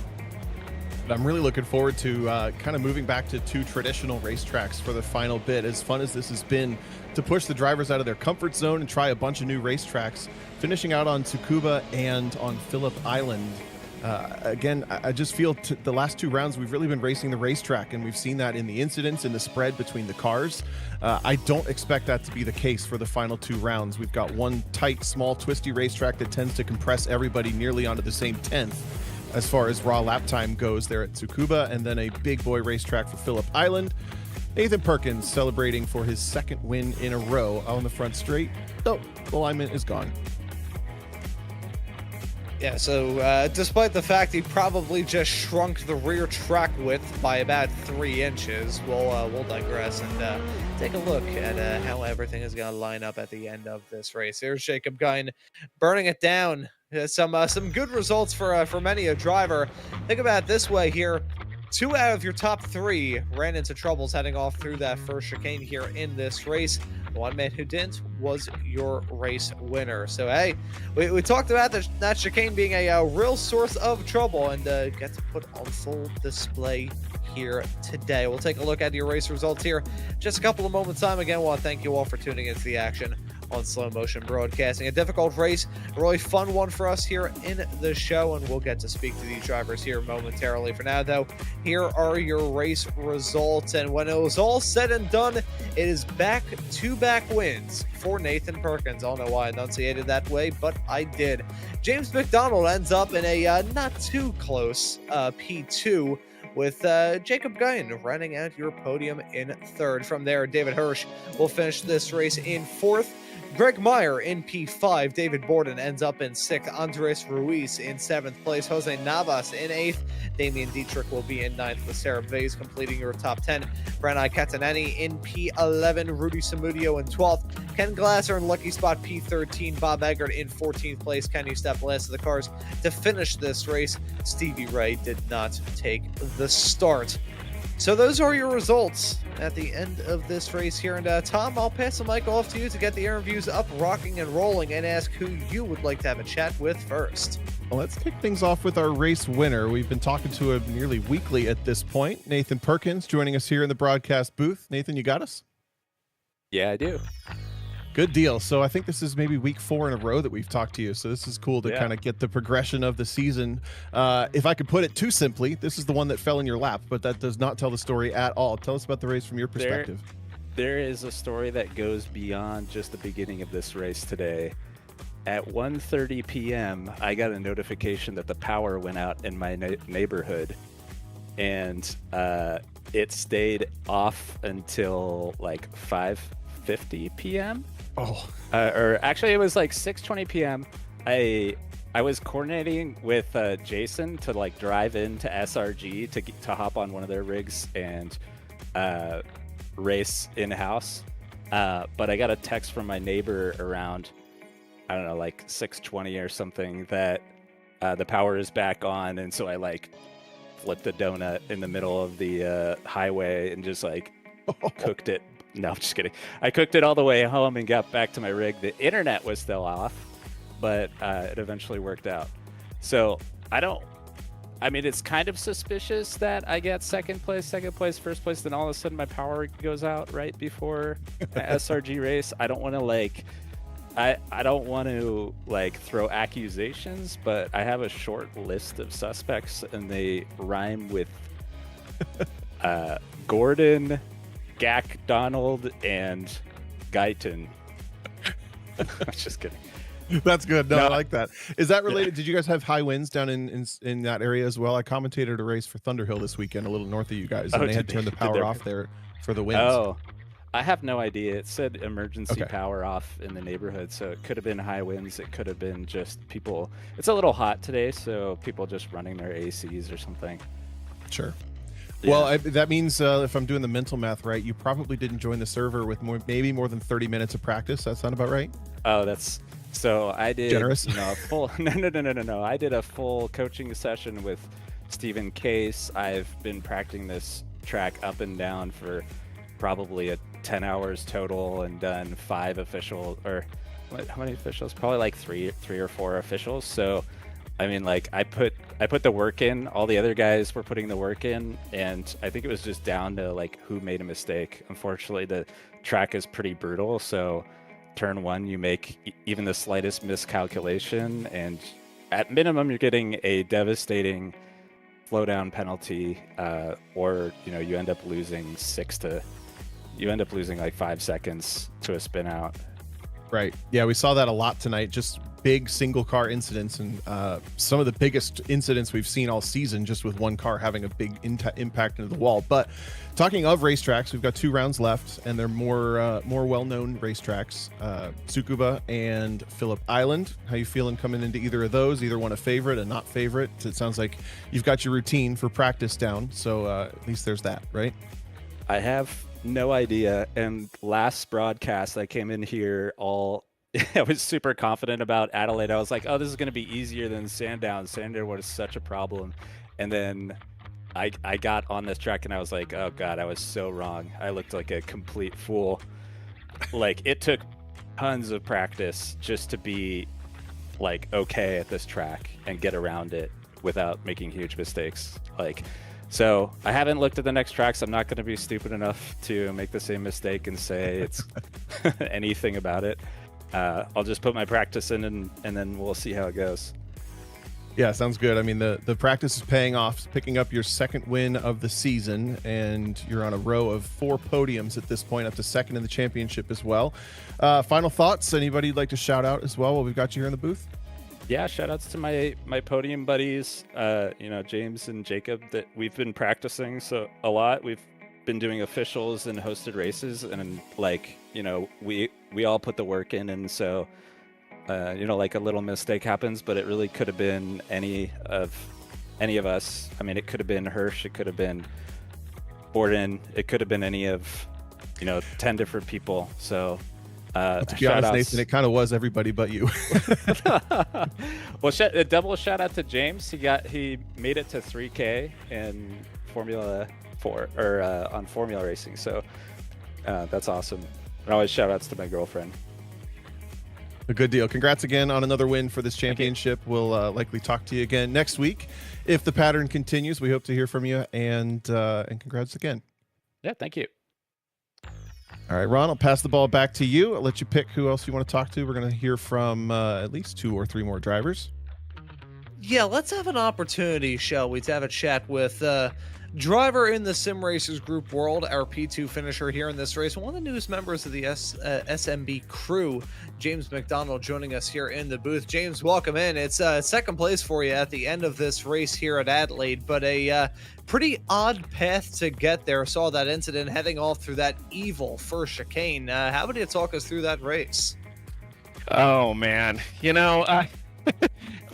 I'm really looking forward to kind of moving back to 2 traditional racetracks for the final bit. As fun as this has been to push the drivers out of their comfort zone and try a bunch of new racetracks, finishing out on Tsukuba and on Phillip Island. Again, I just feel the last 2 rounds we've really been racing the racetrack, and we've seen that in the incidents and the spread between the cars. I don't expect that to be the case for the final 2 rounds. We've got one tight, small, twisty racetrack that tends to compress everybody nearly onto the same 10th as far as raw lap time goes there at Tsukuba, and then a big boy racetrack for Phillip Island. Nathan Perkins celebrating for his 2nd win in a row on the front straight. Oh, the alignment is gone. Yeah, so despite the fact he probably just shrunk the rear track width by about 3 inches, we'll digress and take a look at how everything is going to line up at the end of this race. Here's Jacob Guyn burning it down. Some good results for many a driver. Think about it this way here. 2 out of your top 3 ran into troubles heading off through that first chicane here in this race. The one man who didn't was your race winner. So, hey, we talked about that chicane being a real source of trouble, and get to put on full display here today. We'll take a look at your race results here just a couple of moments time. Again, I want to thank you all for tuning into the action on Slow Motion Broadcasting. A difficult race, a really fun one for us here in the show, and we'll get to speak to these drivers here momentarily. For now, though, here are your race results, and when it was all said and done, it is back-to-back wins for Nathan Perkins. I don't know why I enunciated that way, but I did. James McDonald ends up in a not too close P2, with Jacob Guyn running at your podium in 3rd. From there, David Hirsch will finish this race in 4th. Greg Meyer in P5. David Borden ends up in 6th. Andres Ruiz in 7th place. Jose Navas in 8th. Damian Dietrich will be in 9th, with Sarah Vase completing your top 10. Branai Catanani in P11. Rudy Samudio in 12th. Ken Glasser in lucky spot P13. Bob Eggert in 14th place. Ken you step last of the cars to finish this race. Stevie Ray did not take the start. So those are your results at the end of this race here. And Tom, I'll pass the mic off to you to get the interviews up, rocking and rolling, and ask who you would like to have a chat with first. Well, let's kick things off with our race winner. We've been talking to him nearly weekly at this point. Nathan Perkins joining us here in the broadcast booth. Nathan, you got us? Yeah, I do. Good deal. So I think this is maybe week 4 in a row that we've talked to you. So this is cool to kind of get the progression of the season. If I could put it too simply, this is the one that fell in your lap, but that does not tell the story at all. Tell us about the race from your perspective. There is a story that goes beyond just the beginning of this race today. At 1:30 p.m., I got a notification that the power went out in my neighborhood, and it stayed off until like 5:50 p.m. Or actually, it was like 6:20 p.m. I was coordinating with Jason to like drive into SRG to hop on one of their rigs and race in-house. But I got a text from my neighbor around, I don't know, like 6:20 or something, that the power is back on. And so I like flipped a donut in the middle of the highway and just like cooked it. No, I'm just kidding. I cooked it all the way home and got back to my rig. The internet was still off, but it eventually worked out. So I mean, it's kind of suspicious that I get second place, first place, then all of a sudden my power goes out right before my SRG race. I don't want to like, I don't want to like throw accusations, but I have a short list of suspects and they rhyme with Gordon, Gak Donald, and Guyton. I'm just kidding. That's good. No, No, I like that. Is that related? Did you guys have high winds down in that area as well? I commentated a race for Thunderhill this weekend, a little north of you guys, and oh, they had turned the did power there? off there for the winds. Oh, I have no idea. It said emergency Okay. power off in the neighborhood, so it could have been high winds. It could have been just people. It's a little hot today, so people just running their ACs or something. Sure. Yeah. Well, that means if I'm doing the mental math right, you probably didn't join the server with maybe more than 30 minutes of practice. That sound about right? Oh, that's so I did Generous? a full no. I did a full coaching session with Stephen Case. I've been practicing this track up and down for probably 10 hours total and done 5 official or how many officials? Probably like three or 4 officials. So I mean, like I put the work in. All the other guys were putting the work in, and I think it was just down to like who made a mistake. Unfortunately, the track is pretty brutal, so turn 1 you make even the slightest miscalculation, and at minimum you're getting a devastating slowdown penalty, or you end up losing like 5 seconds to a spin out. Right. Yeah, we saw that a lot tonight. Just big single car incidents, and some of the biggest incidents we've seen all season, just with one car having a big impact into the wall. But talking of racetracks, we've got 2 rounds left, and they're more well-known racetracks. Tsukuba and Phillip Island. How you feeling coming into either of those? Either one a favorite, a not favorite? It sounds like you've got your routine for practice down, so at least there's that, right? I have no idea. And last broadcast, I came in here I was super confident about Adelaide. I was like, oh, this is going to be easier than Sandown. Sandown was such a problem. And then I got on this track and I was like, oh God, I was so wrong. I looked like a complete fool. Like, it took tons of practice just to be like okay at this track and get around it without making huge mistakes. So I haven't looked at the next tracks. I'm not going to be stupid enough to make the same mistake and say it's anything about it. I'll just put my practice in and then we'll see how it goes. Yeah, sounds good. I mean, the practice is paying off, picking up your 2nd win of the season, and you're on a row of 4 podiums at this point, up to 2nd in the championship as well. Final thoughts? Anybody you'd like to shout out as well while we've got you here in the booth? Yeah, shout outs to my podium buddies, James and Jacob, that we've been practicing a lot. We've been doing officials and hosted races, and we all put the work in, and so like a little mistake happens, but it really could have been any of us. I mean, it could have been Hirsch, it could have been Borden, it could have been any of 10 different people. So to be honest, Nathan, it kind of was everybody but you. Well, a double shout out to James. He made it to 3K in Formula 4 or on Formula Racing. So that's awesome. And always shout outs to my girlfriend. A good deal. Congrats again on another win for this championship. We'll likely talk to you again next week if the pattern continues. We hope to hear from you, and congrats again. Yeah, thank you. All right, Ron, I'll pass the ball back to you. I'll let you pick who else you want to talk to. We're going to hear from at least 2 or 3 more drivers. Yeah, let's have an opportunity, shall we, to have a chat with driver in the Sim Racers Group World, our P2 finisher here in this race, one of the newest members of the SMB crew, James McDonald, joining us here in the booth. James, welcome in. It's 2nd place for you at the end of this race here at Adelaide, but a pretty odd path to get there. Saw that incident heading off through that evil first chicane. How about you talk us through that race? Oh, man.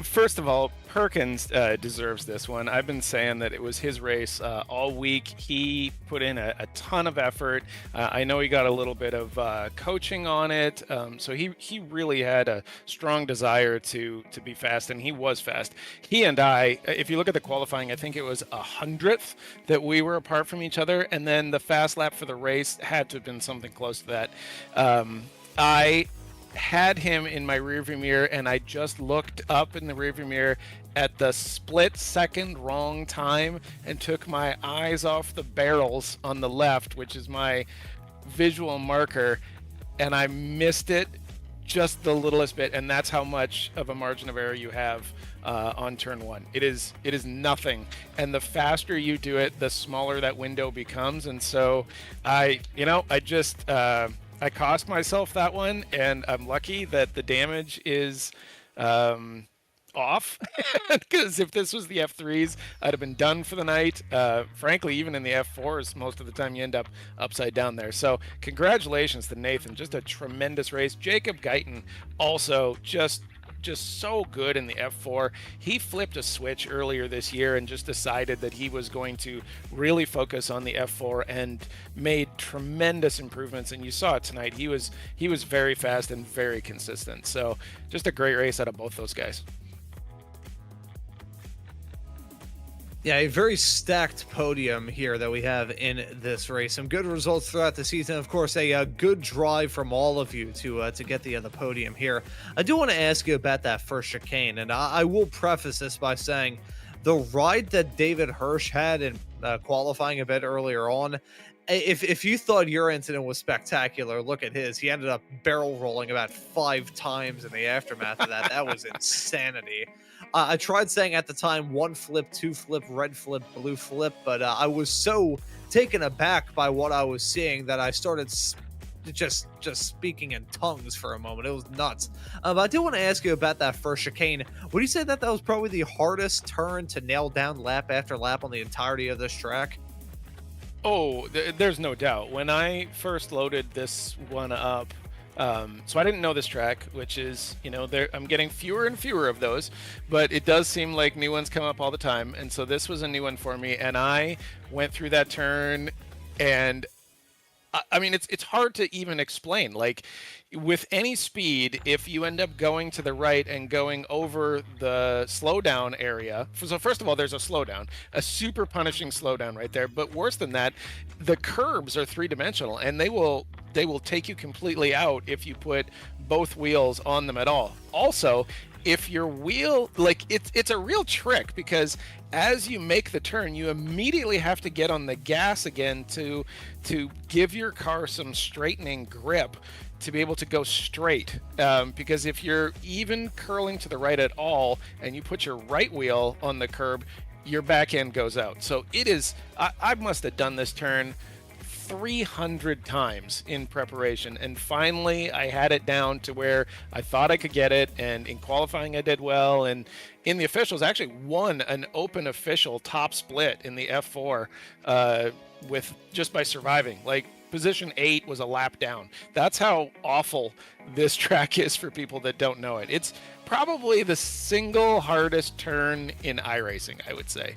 First of all, Perkins deserves this one. I've been saying that it was his race all week. He put in a ton of effort. I know he got a little bit of coaching on it, so he really had a strong desire to be fast, and he was fast. He and I, if you look at the qualifying, I think it was 100th that we were apart from each other, and then the fast lap for the race had to have been something close to that. I had him in my rearview mirror, and I just looked up in the rearview mirror at the split second wrong time and took my eyes off the barrels on the left, which is my visual marker, and I missed it just the littlest bit, and that's how much of a margin of error you have on turn 1. It is nothing, and the faster you do it, the smaller that window becomes. And so I just I cost myself that one, and I'm lucky that the damage is off, because if this was the F3s, I'd have been done for the night. Frankly, even in the F4s, most of the time you end up upside down there. So congratulations to Nathan, just a tremendous race. Jacob Guyton also just so good in the F4. He flipped a switch earlier this year and just decided that he was going to really focus on the F4 and made tremendous improvements, and you saw it tonight. He was very fast and very consistent. So just a great race out of both those guys. Yeah, a very stacked podium here that we have in this race. Some good results throughout the season. Of course, a good drive from all of you to get the podium here. I do want to ask you about that first chicane, and I will preface this by saying the ride that David Hirsch had in qualifying a bit earlier on, if you thought your incident was spectacular, look at his. He ended up barrel rolling about 5 times in the aftermath of that. That was insanity. I tried saying at the time 1 flip, 2 flip, red flip, blue flip, but I was so taken aback by what I was seeing that I started just speaking in tongues for a moment. It was nuts. But I do want to ask you about that first chicane. Would you say that was probably the hardest turn to nail down lap after lap on the entirety of this track? Oh, there's no doubt. When I first loaded this one up, so I didn't know this track, which is, I'm getting fewer and fewer of those, but it does seem like new ones come up all the time. And so this was a new one for me, and I went through that turn, and I mean, it's hard to even explain. Like, with any speed, if you end up going to the right and going over the slowdown area, so first of all, there's a slowdown, a super punishing slowdown right there. But worse than that, the curbs are 3-dimensional, and they will take you completely out if you put both wheels on them at all. Also, if your wheel, like, it's a real trick, because as you make the turn, you immediately have to get on the gas again to give your car some straightening grip to be able to go straight. Because if you're even curling to the right at all and you put your right wheel on the curb, your back end goes out. So it is, I must have done this turn 300 times in preparation, and finally I had it down to where I thought I could get it, and in qualifying I did well, and in the officials I actually won an open official top split in the F4 with just by surviving. Like, position 8 was a lap down. That's how awful this track is for people that don't know it. It's probably the single hardest turn in iRacing, I would say.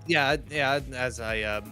Yeah, as I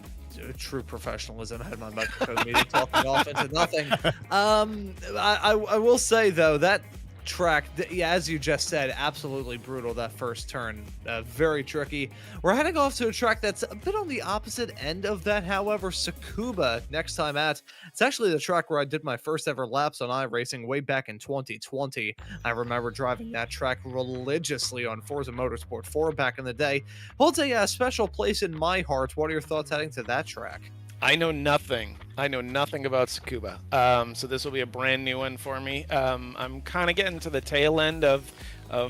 true professionalism, I had my microphone muted, talking off into nothing. I will say, though, that track, yeah, as you just said, absolutely brutal. That first turn, very tricky. We're heading off to a track that's a bit on the opposite end of that, however. Tsukuba next time out. It's actually the track where I did my first ever laps on iRacing way back in 2020. I remember driving that track religiously on Forza Motorsport 4 back in the day. Holds a special place in my heart. What are your thoughts heading to that track? I know nothing about Tsukuba, so this will be a brand new one for me. I'm kind of getting to the tail end of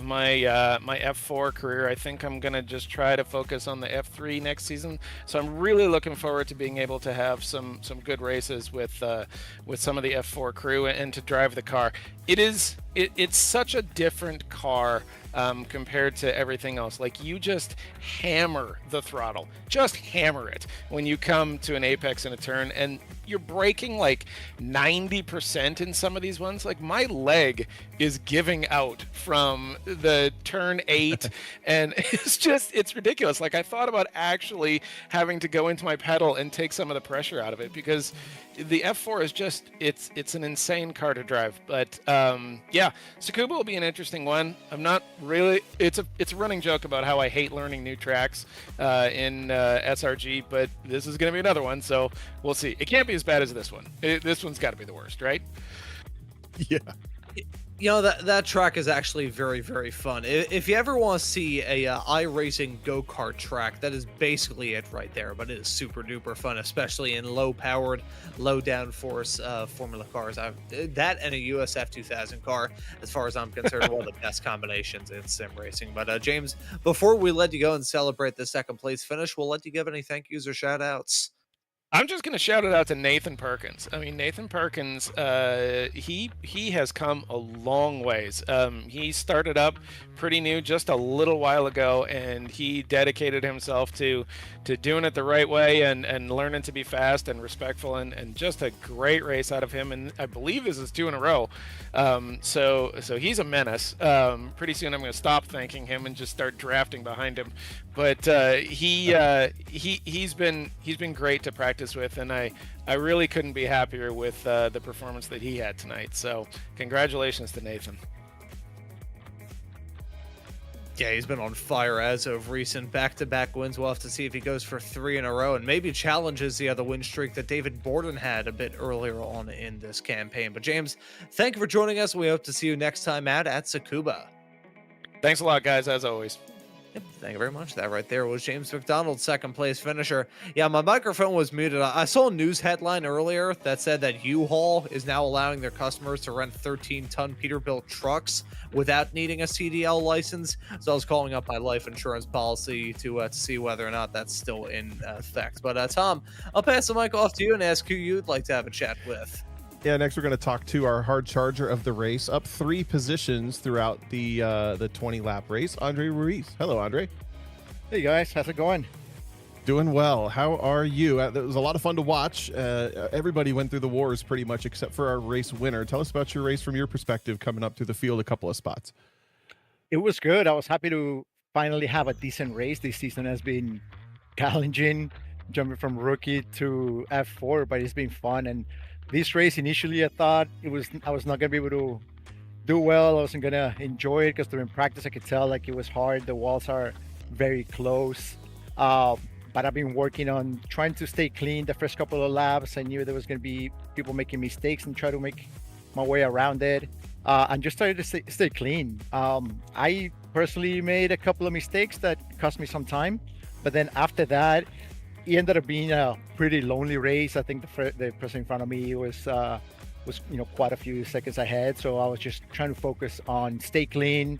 my my F4 career. I think I'm gonna just try to focus on the F3 next season. So I'm really looking forward to being able to have some good races with some of the F4 crew and to drive the car. It's such a different car compared to everything else. Like, you just hammer the throttle, just hammer it when you come to an apex in a turn, and you're braking like 90% in some of these ones. Like, my leg is giving out from the turn 8 and it's ridiculous. Like, I thought about actually having to go into my pedal and take some of the pressure out of it, because the F4 is just, it's an insane car to drive. But yeah, Tsukuba will be an interesting one. I'm not really, it's a running joke about how I hate learning new tracks in SRG, but this is going to be another one, so we'll see. It can't be as bad as this one. This one's got to be the worst, right? Yeah. You know, that track is actually very, very fun. If you ever want to see a iRacing go-kart track, that is basically it right there. But it is super duper fun, especially in low-powered, low downforce Formula cars. That and a USF 2000 car, as far as I'm concerned, one of the best combinations in sim racing. But James, before we let you go and celebrate the second place finish, we'll let you give any thank yous or shout outs. I'm just going to shout it out to Nathan Perkins. I mean, Nathan Perkins, he has come a long ways. He started up pretty new just a little while ago, and he dedicated himself to doing it the right way and learning to be fast and respectful, and just a great race out of him. And I believe this is 2 in a row. So he's a menace. Pretty soon I'm going to stop thanking him and just start drafting behind him. But he's been great to practice with, and I really couldn't be happier with the performance that he had tonight. So congratulations to Nathan. Yeah, he's been on fire as of recent. Back-to-back wins. We'll have to see if he goes for 3 in a row and maybe challenges the other win streak that David Borden had a bit earlier on in this campaign. But James, thank you for joining us. We hope to see you next time out at Tsukuba. Thanks a lot, guys, as always. Yep, thank you very much. That right there was James McDonald, second place finisher. Yeah, my microphone was muted. I saw a news headline earlier that said that U-Haul is now allowing their customers to rent 13-ton Peterbilt trucks without needing a CDL license. So I was calling up my life insurance policy to see whether or not that's still in effect. But Tom, I'll pass the mic off to you and ask who you'd like to have a chat with. Yeah, next we're going to talk to our hard charger of the race, up 3 positions throughout the 20-lap race, Andre Ruiz. Hello, Andre. Hey, guys. How's it going? Doing well. How are you? It was a lot of fun to watch. Everybody went through the wars pretty much except for our race winner. Tell us about your race from your perspective coming up through the field a couple of spots. It was good. I was happy to finally have a decent race. This season has been challenging, jumping from rookie to F4, but it's been fun. And this race, initially, I thought I was not going to be able to do well. I wasn't going to enjoy it because during practice, I could tell like it was hard. The walls are very close. But I've been working on trying to stay clean the first couple of laps. I knew there was going to be people making mistakes and try to make my way around it. And just started to stay clean. I personally made a couple of mistakes that cost me some time. But then after that, it ended up being a pretty lonely race. I think the person in front of me was quite a few seconds ahead. So I was just trying to focus on stay clean.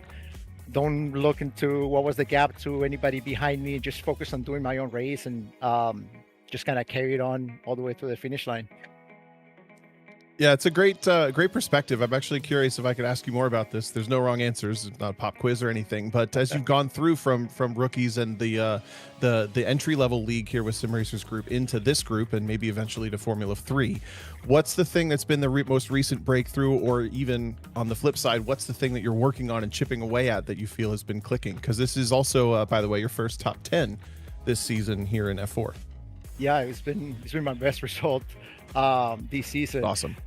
Don't look into what was the gap to anybody behind me. Just focus on doing my own race and just kind of carried on all the way to the finish line. Yeah, it's a great perspective. I'm actually curious if I could ask you more about this. There's no wrong answers. It's not a pop quiz or anything. But as you've gone through from rookies and the entry level league here with Sim Racers Group into this group and maybe eventually to Formula 3, what's the thing that's been the most recent breakthrough, or even on the flip side, what's the thing that you're working on and chipping away at that you feel has been clicking? Because this is also, by the way, your first top 10 this season here in F4. Yeah, it's been my best result this season. Awesome.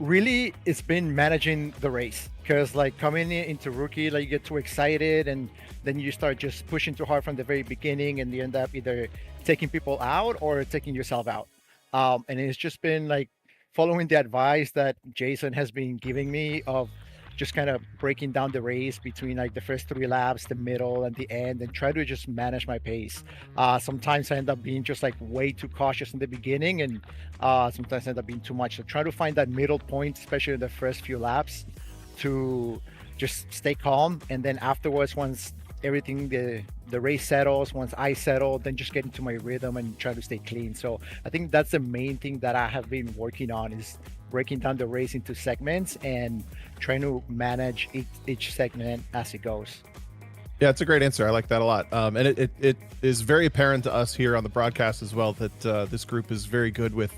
Really, it's been managing the race, because like coming into rookie, like you get too excited and then you start just pushing too hard from the very beginning, and you end up either taking people out or taking yourself out. And it's just been like following the advice that Jason has been giving me of just kind of breaking down the race between like the first 3 laps, the middle and the end, and try to just manage my pace. Sometimes I end up being just like way too cautious in the beginning, and sometimes I end up being too much. So try to find that middle point, especially in the first few laps, to just stay calm. And then afterwards, once everything, the race settles, once I settle, then just get into my rhythm and try to stay clean. So I think that's the main thing that I have been working on, is breaking down the race into segments and trying to manage each segment as it goes. Yeah, it's a great answer. I like that a lot. And it is very apparent to us here on the broadcast as well that this group is very good with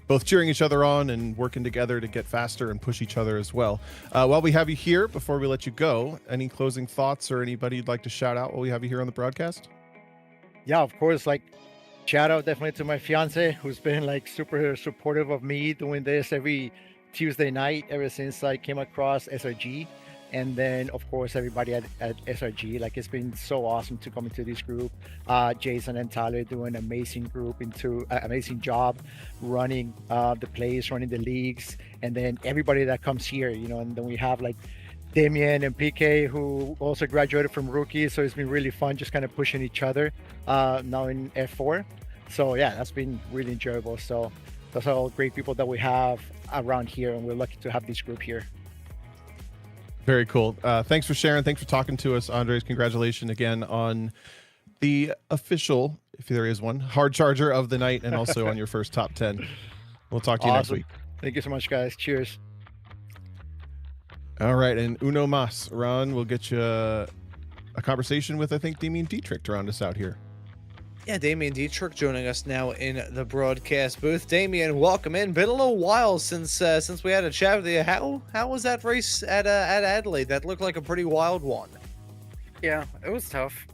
both cheering each other on and working together to get faster and push each other as well. While we have you here, before we let you go, any closing thoughts or anybody you'd like to shout out while we have you here on the broadcast? Yeah, of course. Like, shout out definitely to my fiance, who's been like super supportive of me doing this every Tuesday night ever since I came across SRG. And then of course everybody at SRG. Like, it's been so awesome to come into this group. Jason and Tyler do an amazing amazing job running the plays, running the leagues, and then everybody that comes here, and then we have like Damien and PK, who also graduated from rookie. So it's been really fun just kind of pushing each other now in F4. So yeah, that's been really enjoyable. So those are all great people that we have around here, and we're lucky to have this group here. Very cool. Thanks for sharing. Thanks for talking to us, Andres. Congratulations again on the official, if there is one, hard charger of the night, and also on your first top 10. We'll talk to you next week. Thank you so much, guys. Cheers. All right, and uno mas. Ron, we'll get you a conversation with, I think, Damien Dietrich to round us out here. Yeah, Damien Dietrich joining us now in the broadcast booth. Damien, welcome in. Been a little while since we had a chat with you. How was that race at Adelaide? That looked like a pretty wild one. Yeah, it was tough.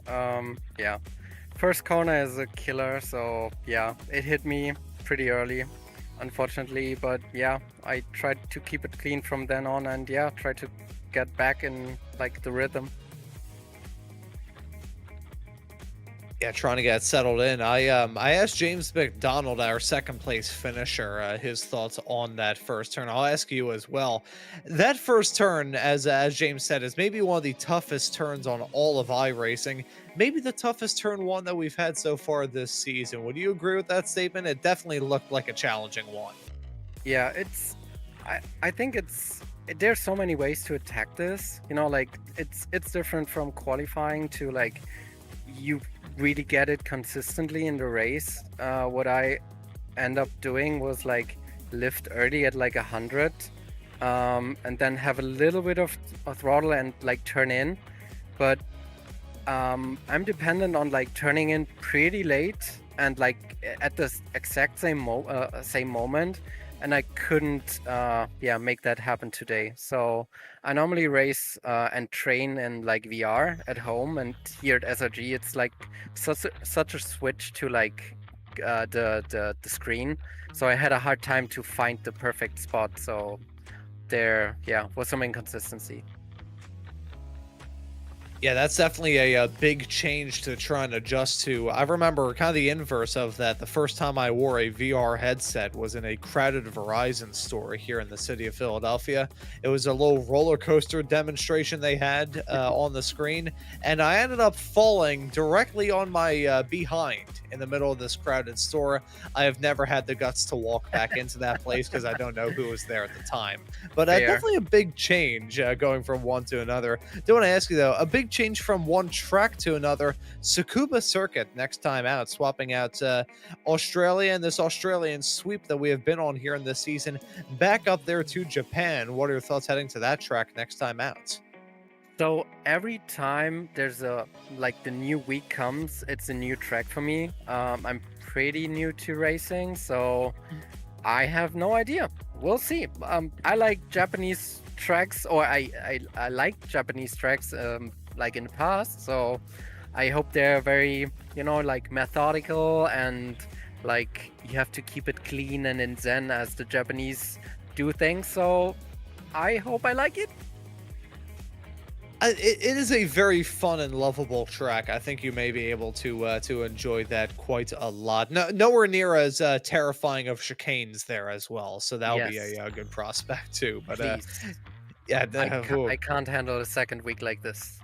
Yeah, first corner is a killer, so yeah, it hit me pretty early, unfortunately. But yeah, I tried to keep it clean from then on, and yeah, try to get back in like the rhythm. Yeah, trying to get settled in. I asked James McDonald, our second place finisher, his thoughts on that first turn. I'll ask you as well. That first turn, as James said, is maybe one of the toughest turns on all of iRacing. Maybe the toughest turn one that we've had so far this season. Would you agree with that statement? It definitely looked like a challenging one. Yeah, I think there's so many ways to attack this. You know, like it's different from qualifying to like you really get it consistently in the race. What I end up doing was like lift early at like 100 and then have a little bit of throttle and like turn in, but I'm dependent on like turning in pretty late and like at the exact same moment, and I couldn't make that happen today. So I normally race and train in like VR at home, and here at SRG it's like such a switch to like the screen. So I had a hard time to find the perfect spot. So there was some inconsistency. Yeah, that's definitely a big change to try and adjust to. I remember kind of the inverse of that. The first time I wore a VR headset was in a crowded Verizon store here in the city of Philadelphia. It was a little roller coaster demonstration they had on the screen, and I ended up falling directly on my behind in the middle of this crowded store. I have never had the guts to walk back into that place because I don't know who was there at the time. But definitely a big change going from one to another. Do want to ask you, though, a big change from one track to another. Tsukuba Circuit next time out, swapping out Australia and this Australian sweep that we have been on here in this season back up there to Japan. What are your thoughts heading to that track next time out? So every time there's the new week comes, it's a new track for me. I'm pretty new to racing, so I have no idea. We'll see. I like Japanese tracks, or I like Japanese tracks like in the past, so I hope they're very, like methodical, and like you have to keep it clean and in zen as the Japanese do things. So I hope I like it. It is a very fun and lovable track. I think you may be able to enjoy that quite a lot. Nowhere near as terrifying of chicanes there as well, so that'll be a good prospect too. But yeah, I can't handle a second week like this.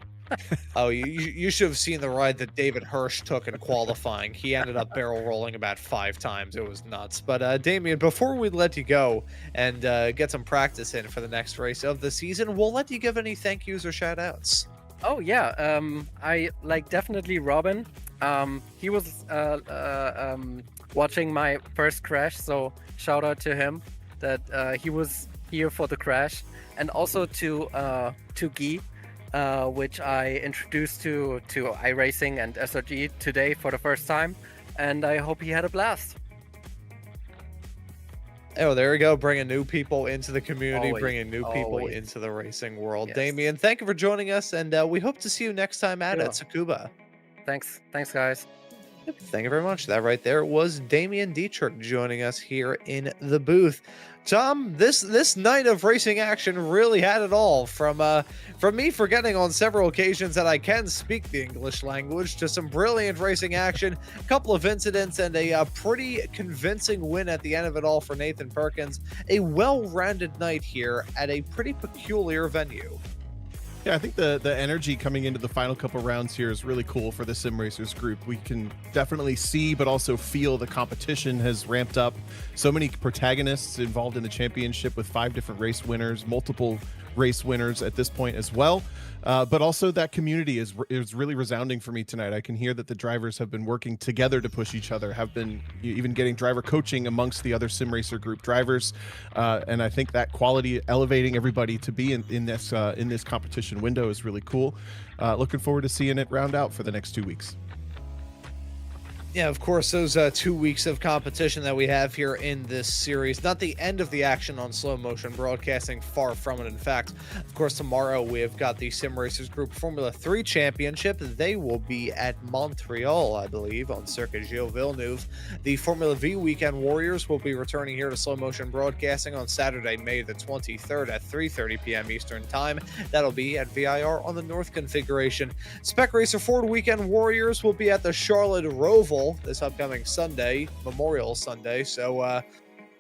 Oh, you should have seen the ride that David Hirsch took in qualifying. He ended up barrel rolling about 5 times. It was nuts. But Damien, before we let you go and get some practice in for the next race of the season, we'll let you give any thank yous or shout outs. Oh yeah, I like definitely Robin. He was watching my first crash, so shout out to him that he was here for the crash, and also to Guy, which I introduced to iRacing and SRG today for the first time, and I hope he had a blast. Oh, there we go. Bringing new people into the community, bringing new people Always. into the racing world. Yes. Damien, thank you for joining us, and we hope to see you next time out at Tsukuba. Thanks guys. Thank you very much. That right there was Damien Dietrich joining us here in the booth. Tom, this night of racing action really had it all, from me forgetting on several occasions that I can speak the English language, to some brilliant racing action, a couple of incidents, and a pretty convincing win at the end of it all for Nathan Perkins. A well-rounded night here at a pretty peculiar venue. Yeah, I think the energy coming into the final couple rounds here is really cool for the Sim Racers group. We can definitely see, but also feel the competition has ramped up. So many protagonists involved in the championship with 5 different race winners, multiple race winners at this point as well. But also that community is really resounding for me tonight. I can hear that the drivers have been working together to push each other, have been even getting driver coaching amongst the other Sim Racer group drivers. And I think that quality, elevating everybody to be in this competition window is really cool. Looking forward to seeing it round out for the next 2 weeks. Yeah, of course, those 2 weeks of competition that we have here in this series, not the end of the action on slow motion broadcasting, far from it. In fact, of course, tomorrow we've got the Sim Racers Group Formula 3 Championship. They will be at Montreal, I believe, on Circuit Gilles Villeneuve. The Formula V Weekend Warriors will be returning here to slow motion broadcasting on Saturday, May the 23rd at 3:30 p.m. Eastern Time. That'll be at VIR on the North configuration. Spec Racer Ford Weekend Warriors will be at the Charlotte Roval this upcoming Sunday, Memorial Sunday. So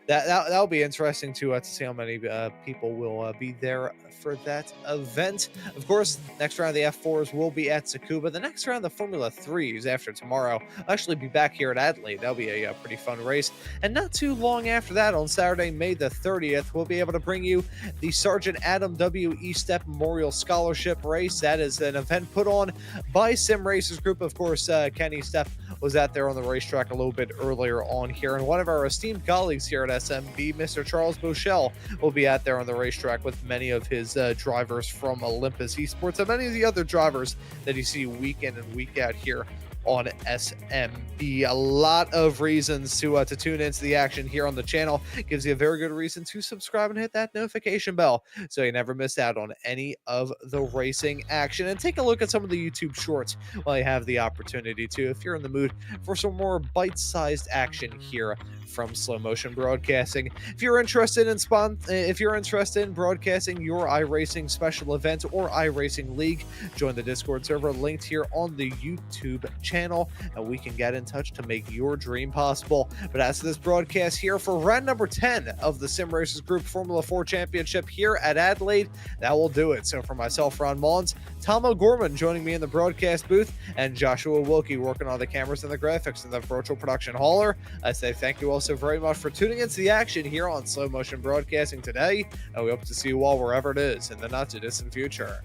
that'll be interesting to see how many people will be there for that event. Of course, next round of the F4s will be at Tsukuba. The next round of the Formula 3s after tomorrow, I'll actually be back here at Adelaide. That'll be a pretty fun race. And not too long after that, on Saturday, May the 30th, we'll be able to bring you the Sergeant Adam W. E-Step Memorial Scholarship Race. That is an event put on by Sim Racers Group. Of course, Kenny Steph was out there on the racetrack a little bit earlier on here. And one of our esteemed colleagues here at SMB, Mr. Charles Bochelle, will be out there on the racetrack with many of his drivers from Olympus Esports and many of the other drivers that you see week in and week out here on SMB. A lot of reasons to tune into the action here on the channel. It gives you a very good reason to subscribe and hit that notification bell so you never miss out on any of the racing action. And take a look at some of the YouTube shorts while you have the opportunity to, if you're in the mood for some more bite-sized action here from slow motion broadcasting. If you're interested in broadcasting your iRacing special event or iRacing league, join the Discord server linked here on the YouTube channel, and we can get in touch to make your dream possible. But as for this broadcast here for round number 10 of the Sim Racers Group Formula 4 Championship here at Adelaide, that will do it. So for myself, Ron Maunz, Tom O'Gorman joining me in the broadcast booth, and Joshua Wilkie working on the cameras and the graphics in the virtual production hauler, I say thank you all so very much for tuning into the action here on slow motion broadcasting today, and we hope to see you all wherever it is in the not too distant future.